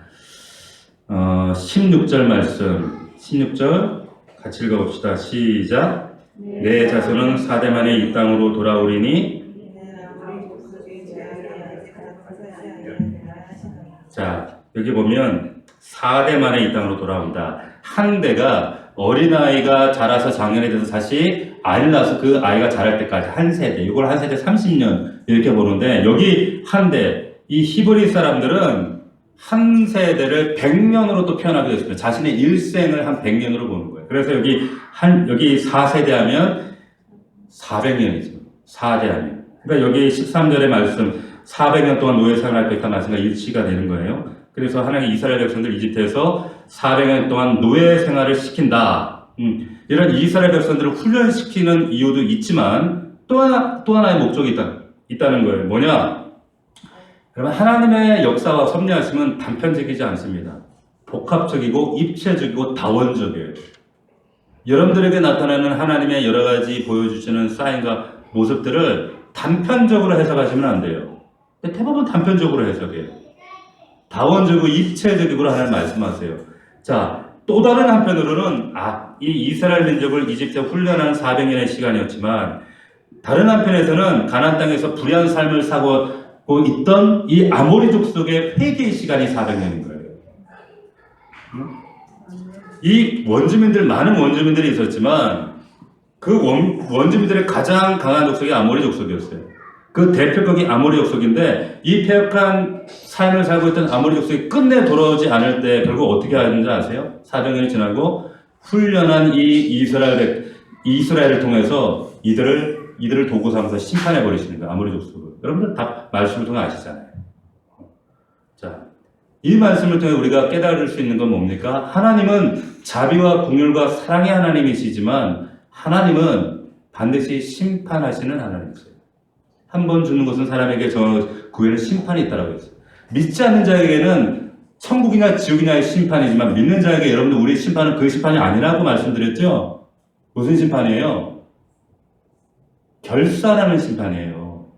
16절 말씀 16절 같이 읽어봅시다. 시작. 내 자손은 4대 만에 이 땅으로 돌아오리니. 자, 여기 보면 4대 만에 이 땅으로 돌아온다. 한 대가 어린아이가 자라서 장년이 돼서 다시 아이를 낳아서 그 아이가 자랄 때까지 한 세대, 이걸 한 세대 30년 이렇게 보는데 여기 한 대, 이 히브리 사람들은 한 세대를 100년으로 또 표현하게 됐습니다. 자신의 일생을 한 100년으로 보는 거예요. 그래서 여기 4세대 하면 400년이죠. 4대 하면. 그러니까 여기 13절의 말씀 400년 동안 노예 생활할 것이다 말씀과 일치가 되는 거예요. 그래서 하나님이 이스라엘 백성들 이집트에서 400년 동안 노예 생활을 시킨다. 이런 이스라엘 백성들을 훈련시키는 이유도 있지만 또 하나의 목적이 있다는 거예요. 뭐냐? 그러면 하나님의 역사와 섭리하심은 단편적이지 않습니다. 복합적이고 입체적이고 다원적이에요. 여러분들에게 나타나는 하나님의 여러 가지 보여주시는 사인과 모습들을 단편적으로 해석하시면 안 돼요. 근데 대부분 단편적으로 해석해요. 다원적이고 입체적으로 하나님 말씀하세요. 자, 또 다른 한편으로는 이 이스라엘 민족을 이집트에 훈련한 400년의 시간이었지만 다른 한편에서는 가나안 땅에서 불의한 삶을 사고 있던 이 아모리족 속의 회개의 시간이 400년인 거예요. 이 많은 원주민들이 있었지만 그 원주민들의 가장 강한 족속이 아모리 족속이었어요. 그 대표격이 아모리 족속인데 이 폐역한 삶을 살고 있던 아모리 족속이 끝내 돌아오지 않을 때 결국 어떻게 하는지 아세요? 400년이 지나고 훈련한 이 이스라엘을 통해서 이들을 도구 삼아서 심판해 버리시는 거예요. 아모리 족속을. 여러분들 다 말씀을 통해 아시잖아요. 자, 이 말씀을 통해 우리가 깨달을 수 있는 건 뭡니까? 하나님은 자비와 긍휼과 사랑의 하나님이시지만 하나님은 반드시 심판하시는 하나님이세요. 한 번 죽는 것은 사람에게 구에는 심판이 있다라고 했어요. 믿지 않는 자에게는 천국이냐 지옥이냐의 심판이지만 믿는 자에게 여러분들 우리의 심판은 그 심판이 아니라고 말씀드렸죠? 무슨 심판이에요? 결산하는 심판이에요.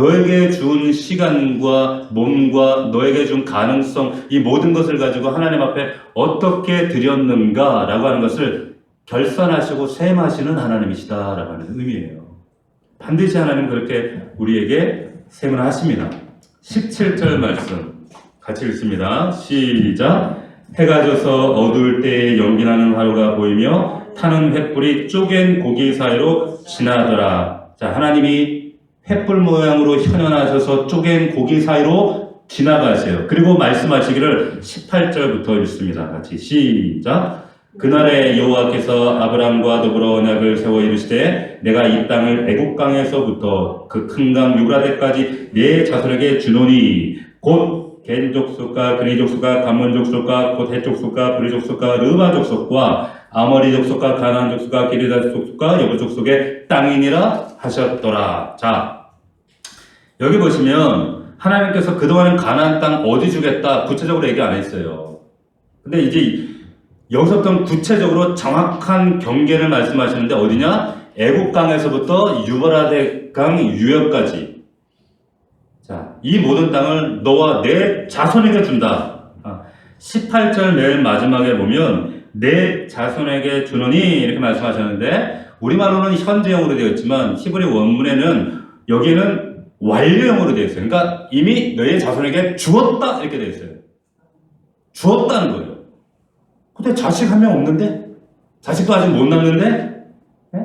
너에게 준 시간과 몸과 너에게 준 가능성, 이 모든 것을 가지고 하나님 앞에 어떻게 드렸는가라고 하는 것을 결산하시고 셈하시는 하나님이시다라고 하는 의미예요. 반드시 하나님은 그렇게 우리에게 셈을 하십니다. 17절 말씀 같이 읽습니다. 시작. 해가 져서 어두울 때에 연기나는 화로가 보이며 타는 횃불이 쪼갠 고기 사이로 지나더라. 자, 하나님이 횃불 모양으로 현현하셔서 쪼갠 고기 사이로 지나가세요. 그리고 말씀하시기를 18절부터 읽습니다. 같이 시작. 그날에 여호와께서 아브람과 더불어 언약을 세워 이르시되 내가 이 땅을 애굽 강에서부터 그 큰 강 유브라데까지 네 자손에게 주노니 곧 겐 족속과 그리 족속과 감몬 족속과 곧 헷 족속과 브리 족속과 르바 족속과 아모리 족속과 가나안 족속과 기르다 족속과 여부 족속의 땅이니라 하셨더라. 자, 여기 보시면 하나님께서 그동안 가나안 땅 어디 주겠다 구체적으로 얘기 안 했어요. 근데 이제 여기서부터 구체적으로 정확한 경계를 말씀하시는데 어디냐? 애굽 강에서부터 유브라데 강 유역까지. 자, 이 모든 땅을 너와 내 자손에게 준다. 18절 맨 마지막에 보면 내 자손에게 주노니 이렇게 말씀하셨는데 우리말로는 현재형으로 되어 있지만 히브리 원문에는 여기는 완료형으로 되어 있어요. 그러니까 이미 너의 자손에게 주었다 이렇게 되어 있어요. 주었다는 거예요. 근데 자식 한 명 없는데? 자식도 아직 못 낳는데? 네?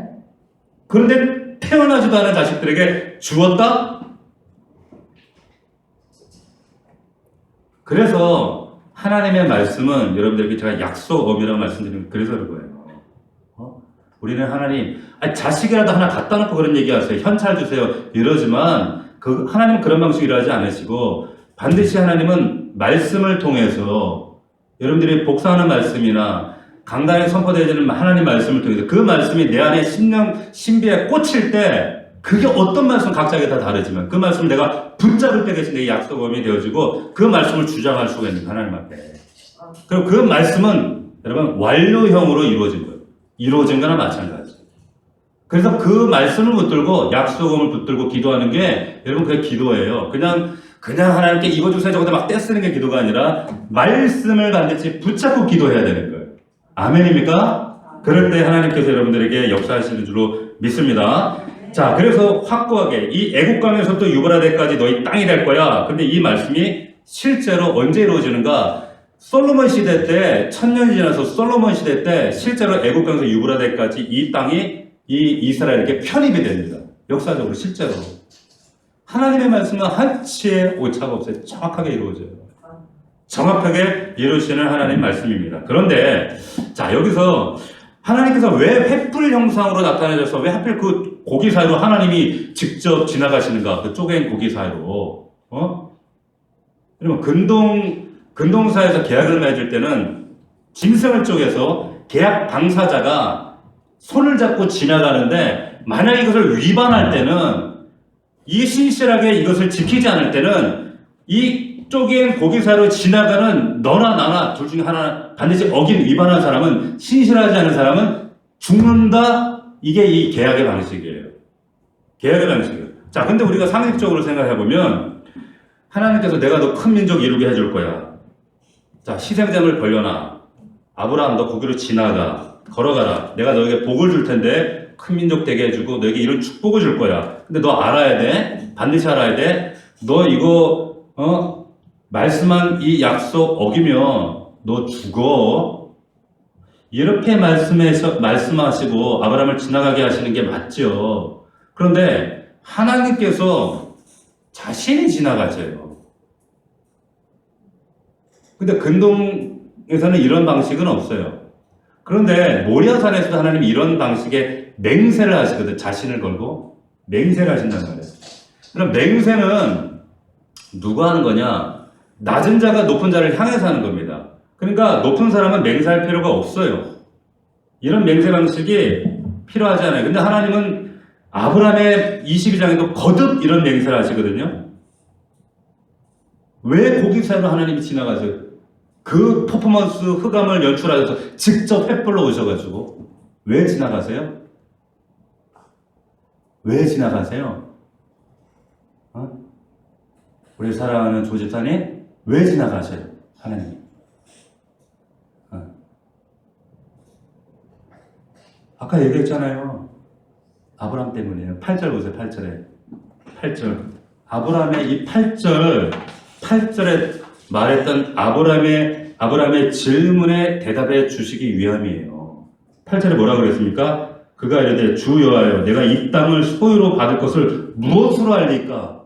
그런데 태어나지도 않은 자식들에게 주었다? 그래서 하나님의 말씀은 여러분들에게 제가 약속어미라고 말씀드리는 그래서 그런 거예요. 우리는 하나님, 자식이라도 하나 갖다 놓고 그런 얘기 하세요. 현찰 주세요. 이러지만 하나님은 그런 방식으로 하지 않으시고 반드시 하나님은 말씀을 통해서 여러분들이 복사하는 말씀이나 강단에 선포되어지는 하나님 말씀을 통해서 그 말씀이 내 안에 신비에 꽂힐 때 그게 어떤 말씀 각자에게 다 다르지만 그 말씀을 내가 붙잡을 때 대신 내 약속음이 되어지고 그 말씀을 주장할 수가 있는 하나님 앞에. 그리고 그 말씀은 여러분 완료형으로 이루어진 거예요. 이루어진 거나 마찬가지. 그래서 그 말씀을 붙들고 약속음을 붙들고 기도하는 게 여러분 그게 기도예요. 그냥 하나님께 이거 주세요 저거 막 떼쓰는 게 기도가 아니라 말씀을 반드시 붙잡고 기도해야 되는 거예요. 아멘입니까? 그럴 때 하나님께서 여러분들에게 역사하시는 줄로 믿습니다. 자, 그래서 확고하게 이 애국강에서부터 유브라데까지 너희 땅이 될 거야. 근데 이 말씀이 실제로 언제 이루어지는가? 솔로몬 시대 때 1000년이 지나서 솔로몬 시대 때 실제로 애국강에서 유브라데까지 이 땅이 이 이스라엘에게 편입이 됩니다. 역사적으로 실제로. 하나님의 말씀은 한치의 오차가 없어요. 정확하게 이루어져요. 정확하게 이루시는 하나님 말씀입니다. 그런데 자 여기서 하나님께서 왜 횃불 형상으로 나타내셔서 왜 하필 그 고기 사이로 하나님이 직접 지나가시는가? 그 쪼갠 고기 사이로. 그러면 근동사에서 계약을 맺을 때는 짐승을 쪼개서 계약 당사자가 손을 잡고 지나가는데 만약 이것을 위반할 때는 이 신실하게 이것을 지키지 않을 때는 이 쪼갠 고기 사이로 지나가는 너나 나나 둘 중에 하나 반드시 위반한 사람은 신실하지 않은 사람은 죽는다. 이게 이 계약의 방식이에요. 계약의 방식이에요. 자, 근데 우리가 상식적으로 생각해 보면 하나님께서 내가 너 큰 민족 이루게 해줄 거야. 자, 희생장을 벌려놔. 아브라함 너 거기로 지나가. 걸어가라. 내가 너에게 복을 줄 텐데 큰 민족 되게 해주고 너에게 이런 축복을 줄 거야. 근데 너 알아야 돼. 반드시 알아야 돼. 너 이거 말씀한 이 약속 어기면 너 죽어. 이렇게 말씀하시고 아브라함을 지나가게 하시는 게 맞죠. 그런데 하나님께서 자신이 지나가세요. 근데 근동에서는 이런 방식은 없어요. 그런데 모리아산에서도 하나님이 이런 방식의 맹세를 하시거든요. 자신을 걸고 맹세를 하신단 말이에요. 그럼 맹세는 누가 하는 거냐? 낮은 자가 높은 자를 향해서 하는 겁니다. 그러니까 높은 사람은 맹세할 필요가 없어요. 이런 맹세 방식이 필요하지 않아요. 근데 하나님은 아브라함의 22장에도 거듭 이런 맹세를 하시거든요. 왜 고기 사이로 하나님이 지나가세요? 그 퍼포먼스 흑암을 연출하셔서 직접 횃불로 오셔가지고 왜 지나가세요? 왜 지나가세요? 우리 사랑하는 조 집사님 왜 지나가셔요? 하나님. 아까 얘기했잖아요. 아브라함 때문이에요. 8절 보세요. 8절에. 8절. 아브라함의 이 8절에 말했던 아브라함의 질문에 대답해 주시기 위함이에요. 8절에 뭐라고 그랬습니까? 그가 이르되 주 여호와여 내가 이 땅을 소유로 받을 것을 무엇으로 알리까?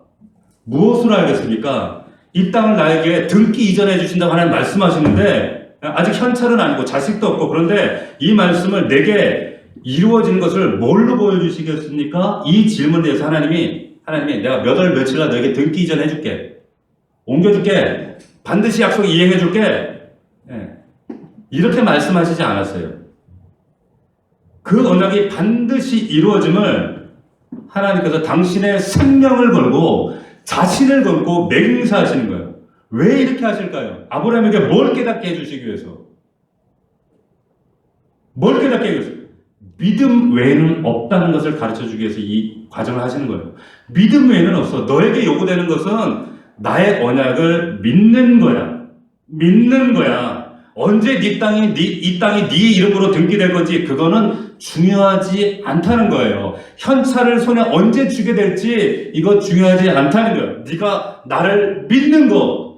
무엇으로 알겠습니까? 이 땅을 나에게 등기 이전해 주신다고 하나님 말씀하시는데 아직 현찰은 아니고 자식도 없고 그런데 이 말씀을 내게 이루어지는 것을 뭘로 보여주시겠습니까? 이 질문에 대해서 하나님이 내가 몇 월 며칠 날 너에게 등기 이전해 줄게. 옮겨줄게. 반드시 약속 이행해 줄게. 이렇게 말씀하시지 않았어요. 그 언약이 반드시 이루어짐을 하나님께서 당신의 생명을 걸고 자신을 걸고 맹세하시는 거예요. 왜 이렇게 하실까요? 아브라함에게 뭘 깨닫게 해주시기 위해서? 뭘 깨닫게 해주세요? 믿음 외에는 없다는 것을 가르쳐주기 위해서 이 과정을 하시는 거예요. 믿음 외에는 없어. 너에게 요구되는 것은 나의 언약을 믿는 거야. 믿는 거야. 언제 이 땅이 네 이름으로 등기될 건지 그거는 중요하지 않다는 거예요. 현찰을 손에 언제 주게 될지 이거 중요하지 않다는 거예요. 네가 나를 믿는 것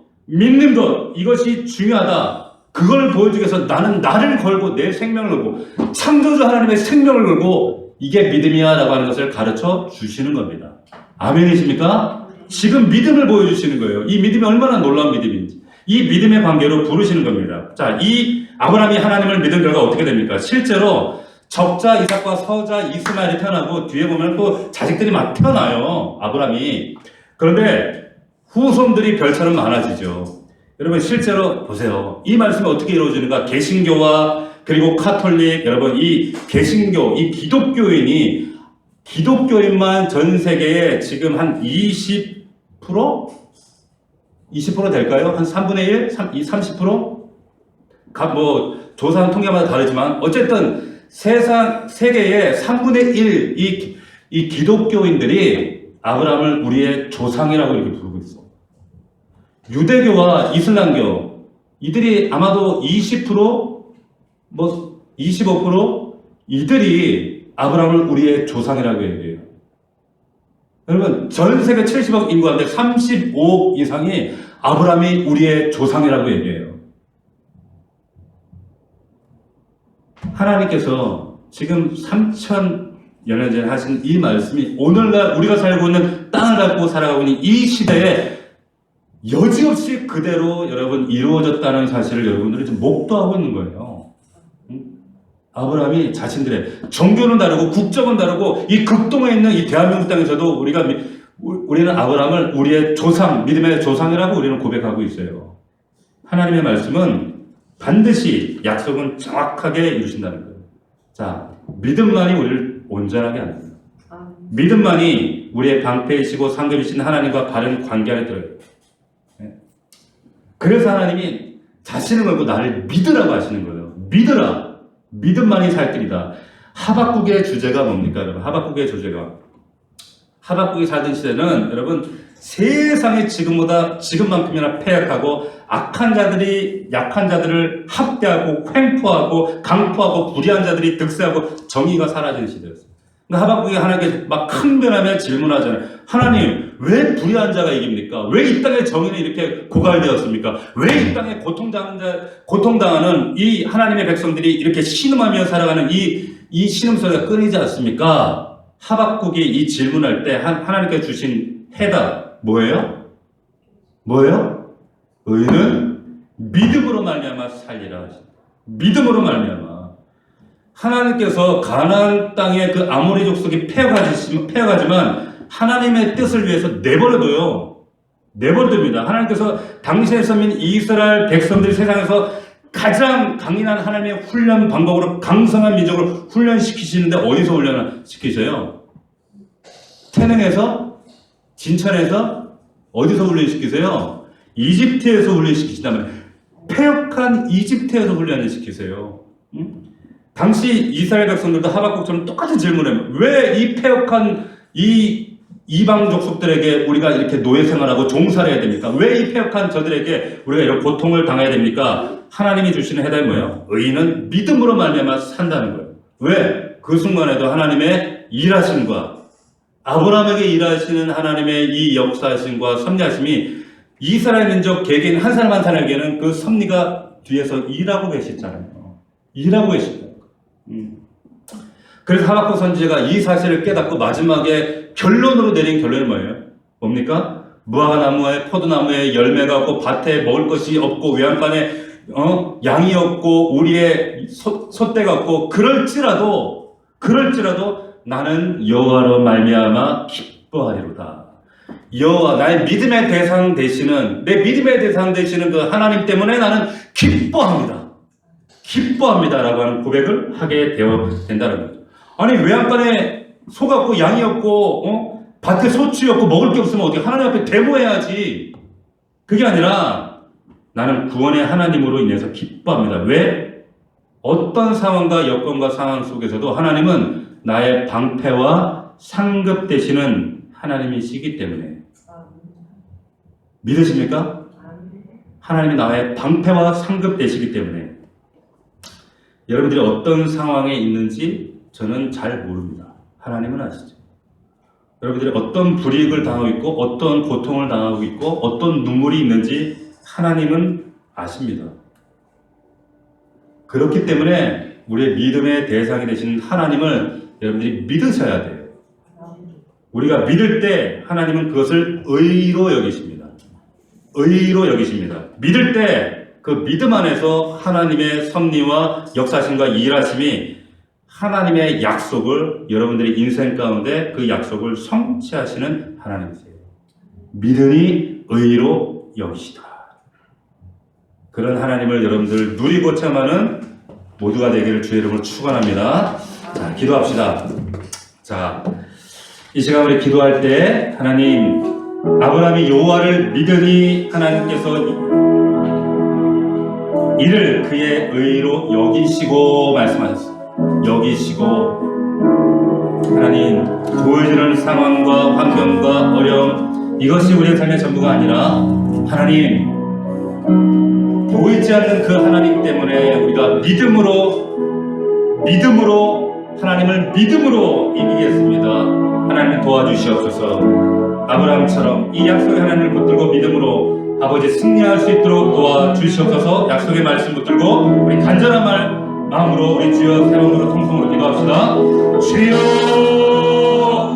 이것이 중요하다. 그걸 보여주기 위해서 나는 나를 걸고 내 생명을 걸고 창조주 하나님의 생명을 걸고 이게 믿음이야 라고 하는 것을 가르쳐 주시는 겁니다. 아멘이십니까? 지금 믿음을 보여주시는 거예요. 이 믿음이 얼마나 놀라운 믿음인지 이 믿음의 관계로 부르시는 겁니다. 자, 이 아브라함이 하나님을 믿은 결과 어떻게 됩니까? 실제로 적자 이삭과 서자 이스마엘이 태어나고 뒤에 보면 또 자식들이 막 태어나요. 아브라함이. 그런데 후손들이 별처럼 많아지죠. 여러분 실제로 보세요. 이 말씀이 어떻게 이루어지는가? 개신교와 그리고 카톨릭 여러분 이 개신교 이 기독교인만 전 세계에 지금 한 20% 될까요? 한 3분의 1? 30%? 뭐 조사한 통계마다 다르지만 어쨌든 세계의 3분의 1 이 기독교인들이 아브라함을 우리의 조상이라고 이렇게 부르고 있어. 유대교와 이슬람교 이들이 아마도 20% 뭐 25% 이들이 아브라함을 우리의 조상이라고 얘기해요. 여러분 전 세계 70억 인구 가운데 35억 이상이 아브라함이 우리의 조상이라고 얘기해요. 하나님께서 지금 3000여 년 전에 하신 이 말씀이 오늘날 우리가 살고 있는 땅을 갖고 살아가고 있는 이 시대에 여지없이 그대로 여러분 이루어졌다는 사실을 여러분들이 지금 목도하고 있는 거예요. 아브라함이 자신들의 종교는 다르고 국적은 다르고 이 극동에 있는 이 대한민국 땅에서도 우리는 아브라함을 우리의 조상, 믿음의 조상이라고 우리는 고백하고 있어요. 하나님의 말씀은 반드시 약속은 정확하게 이루신다는 거예요. 자, 믿음만이 우리를 온전하게 합니다. 믿음만이 우리의 방패이시고 상급이신 하나님과 바른 관계 안에 들어요. 그래서 하나님이 자신을 걸고 나를 믿으라고 하시는 거예요. 믿으라. 믿음만이 살 길이다. 하박국의 주제가 뭡니까, 여러분? 하박국의 주제가. 하박국이 살던 시대는 여러분 세상이 지금만큼이나 패역하고 악한 자들이 약한 자들을 학대하고 횡포하고 강포하고 불의한 자들이 득세하고 정의가 사라지는 시대였어요. 그러니까 하박국이 하나님께 막 큰변하며 질문하잖아요. 하나님, 왜 불의한 자가 이깁니까? 왜 이 땅의 정의는 이렇게 고갈되었습니까? 왜 이 땅에 고통당하는 이 하나님의 백성들이 이렇게 신음하며 살아가는 이 신음소리가 끊이지 않습니까? 하박국이 이 질문할 때 하나님께 주신 해답 뭐예요? 뭐예요? 의인은 믿음으로 말미암아 살리라 하십니다. 믿음으로 말미암아. 하나님께서 가나안 땅의 그 아모리 족속이 패역하지만 하나님의 뜻을 위해서 내버려둡니다. 하나님께서 당신의 선민 이스라엘 백성들이 세상에서 가장 강인한 하나님의 훈련 방법으로 강성한 민족으로 훈련시키시는데 어디서 훈련을 시키세요? 태능에서? 진천에서? 어디서 훈련시키세요? 이집트에서 훈련시키신다면 패역한 이집트에서 훈련을 시키세요. 응? 당시 이스라엘 백성들도 하박국처럼 똑같은 질문을 해요. 왜 이 패역한 이 이방 족속들에게 우리가 이렇게 노예 생활하고 종살을 해야 됩니까? 왜 이 패역한 저들에게 우리가 이런 고통을 당해야 됩니까? 하나님이 주시는 해답이 뭐예요? 의인은 믿음으로 말미암아 산다는 거예요. 왜? 그 순간에도 하나님의 일하심과 아브라함에게 일하시는 하나님의 이 역사하심과 섭리하심이 이스라엘 민족 개개인 한 사람 한 사람에게는 그 섭리가 뒤에서 일하고 계시잖아요. 일하고 계시다. 그래서 하박국 선지자가 이 사실을 깨닫고 마지막에 결론으로 내린 결론이 뭐예요? 뭡니까? 무화과나무에 포도나무에 열매가 없고 밭에 먹을 것이 없고 외양간에 양이 없고 우리의 소떼가 없고 그럴지라도 나는 여호와로 말미암아 기뻐하리로다. 여호와 나의 믿음의 대상 되시는 내 믿음의 대상 되시는 그 하나님 때문에 나는 기뻐합니다라고 하는 고백을 하게 되어 된다는 거죠. 아니 외양간에 소가 없고 양이 없고 밭에 소출이 없고 먹을 게 없으면 어떻게 하나님 앞에 데모해야지. 그게 아니라 나는 구원의 하나님으로 인해서 기뻐합니다. 왜? 어떤 상황과 여건과 상황 속에서도 하나님은 나의 방패와 상급 되시는 하나님이시기 때문에. 믿으십니까? 하나님이 나의 방패와 상급 되시기 때문에. 여러분들이 어떤 상황에 있는지 저는 잘 모릅니다. 하나님은 아시죠. 여러분들이 어떤 불이익을 당하고 있고 어떤 고통을 당하고 있고 어떤 눈물이 있는지 하나님은 아십니다. 그렇기 때문에 우리의 믿음의 대상이 되신 하나님을 여러분들이 믿으셔야 돼요. 우리가 믿을 때 하나님은 그것을 의로 여기십니다. 의로 여기십니다. 믿을 때 그 믿음 안에서 하나님의 섭리와 역사심과 일하심이 하나님의 약속을 여러분들의 인생 가운데 그 약속을 성취하시는 하나님이세요. 믿으니 의로 여기시다. 그런 하나님을 여러분들 누리고 체험하는 모두가 되기를 주의 이름으로 축원합니다. 자, 기도합시다. 자, 이 시간 우리 기도할 때 하나님 아브라함이 여호와를 믿으니 하나님께서 이를 그의 의로 여기시고 말씀하셨습니다. 여기시고 하나님 보여지는 상황과 환경과 어려움 이것이 우리의 삶의 전부가 아니라 하나님 보이지 않는 그 하나님 때문에 우리가 믿음으로 하나님을 믿음으로 이기겠습니다. 하나님 도와주시옵소서. 아브라함처럼 이 약속의 하나님을 붙들고 믿음으로 아버지 승리할 수 있도록 도와주시옵소서. 약속의 말씀 붙들고 우리 간절한 마음으로 우리 주여 세 번으로 통성으로 기도합시다. 주여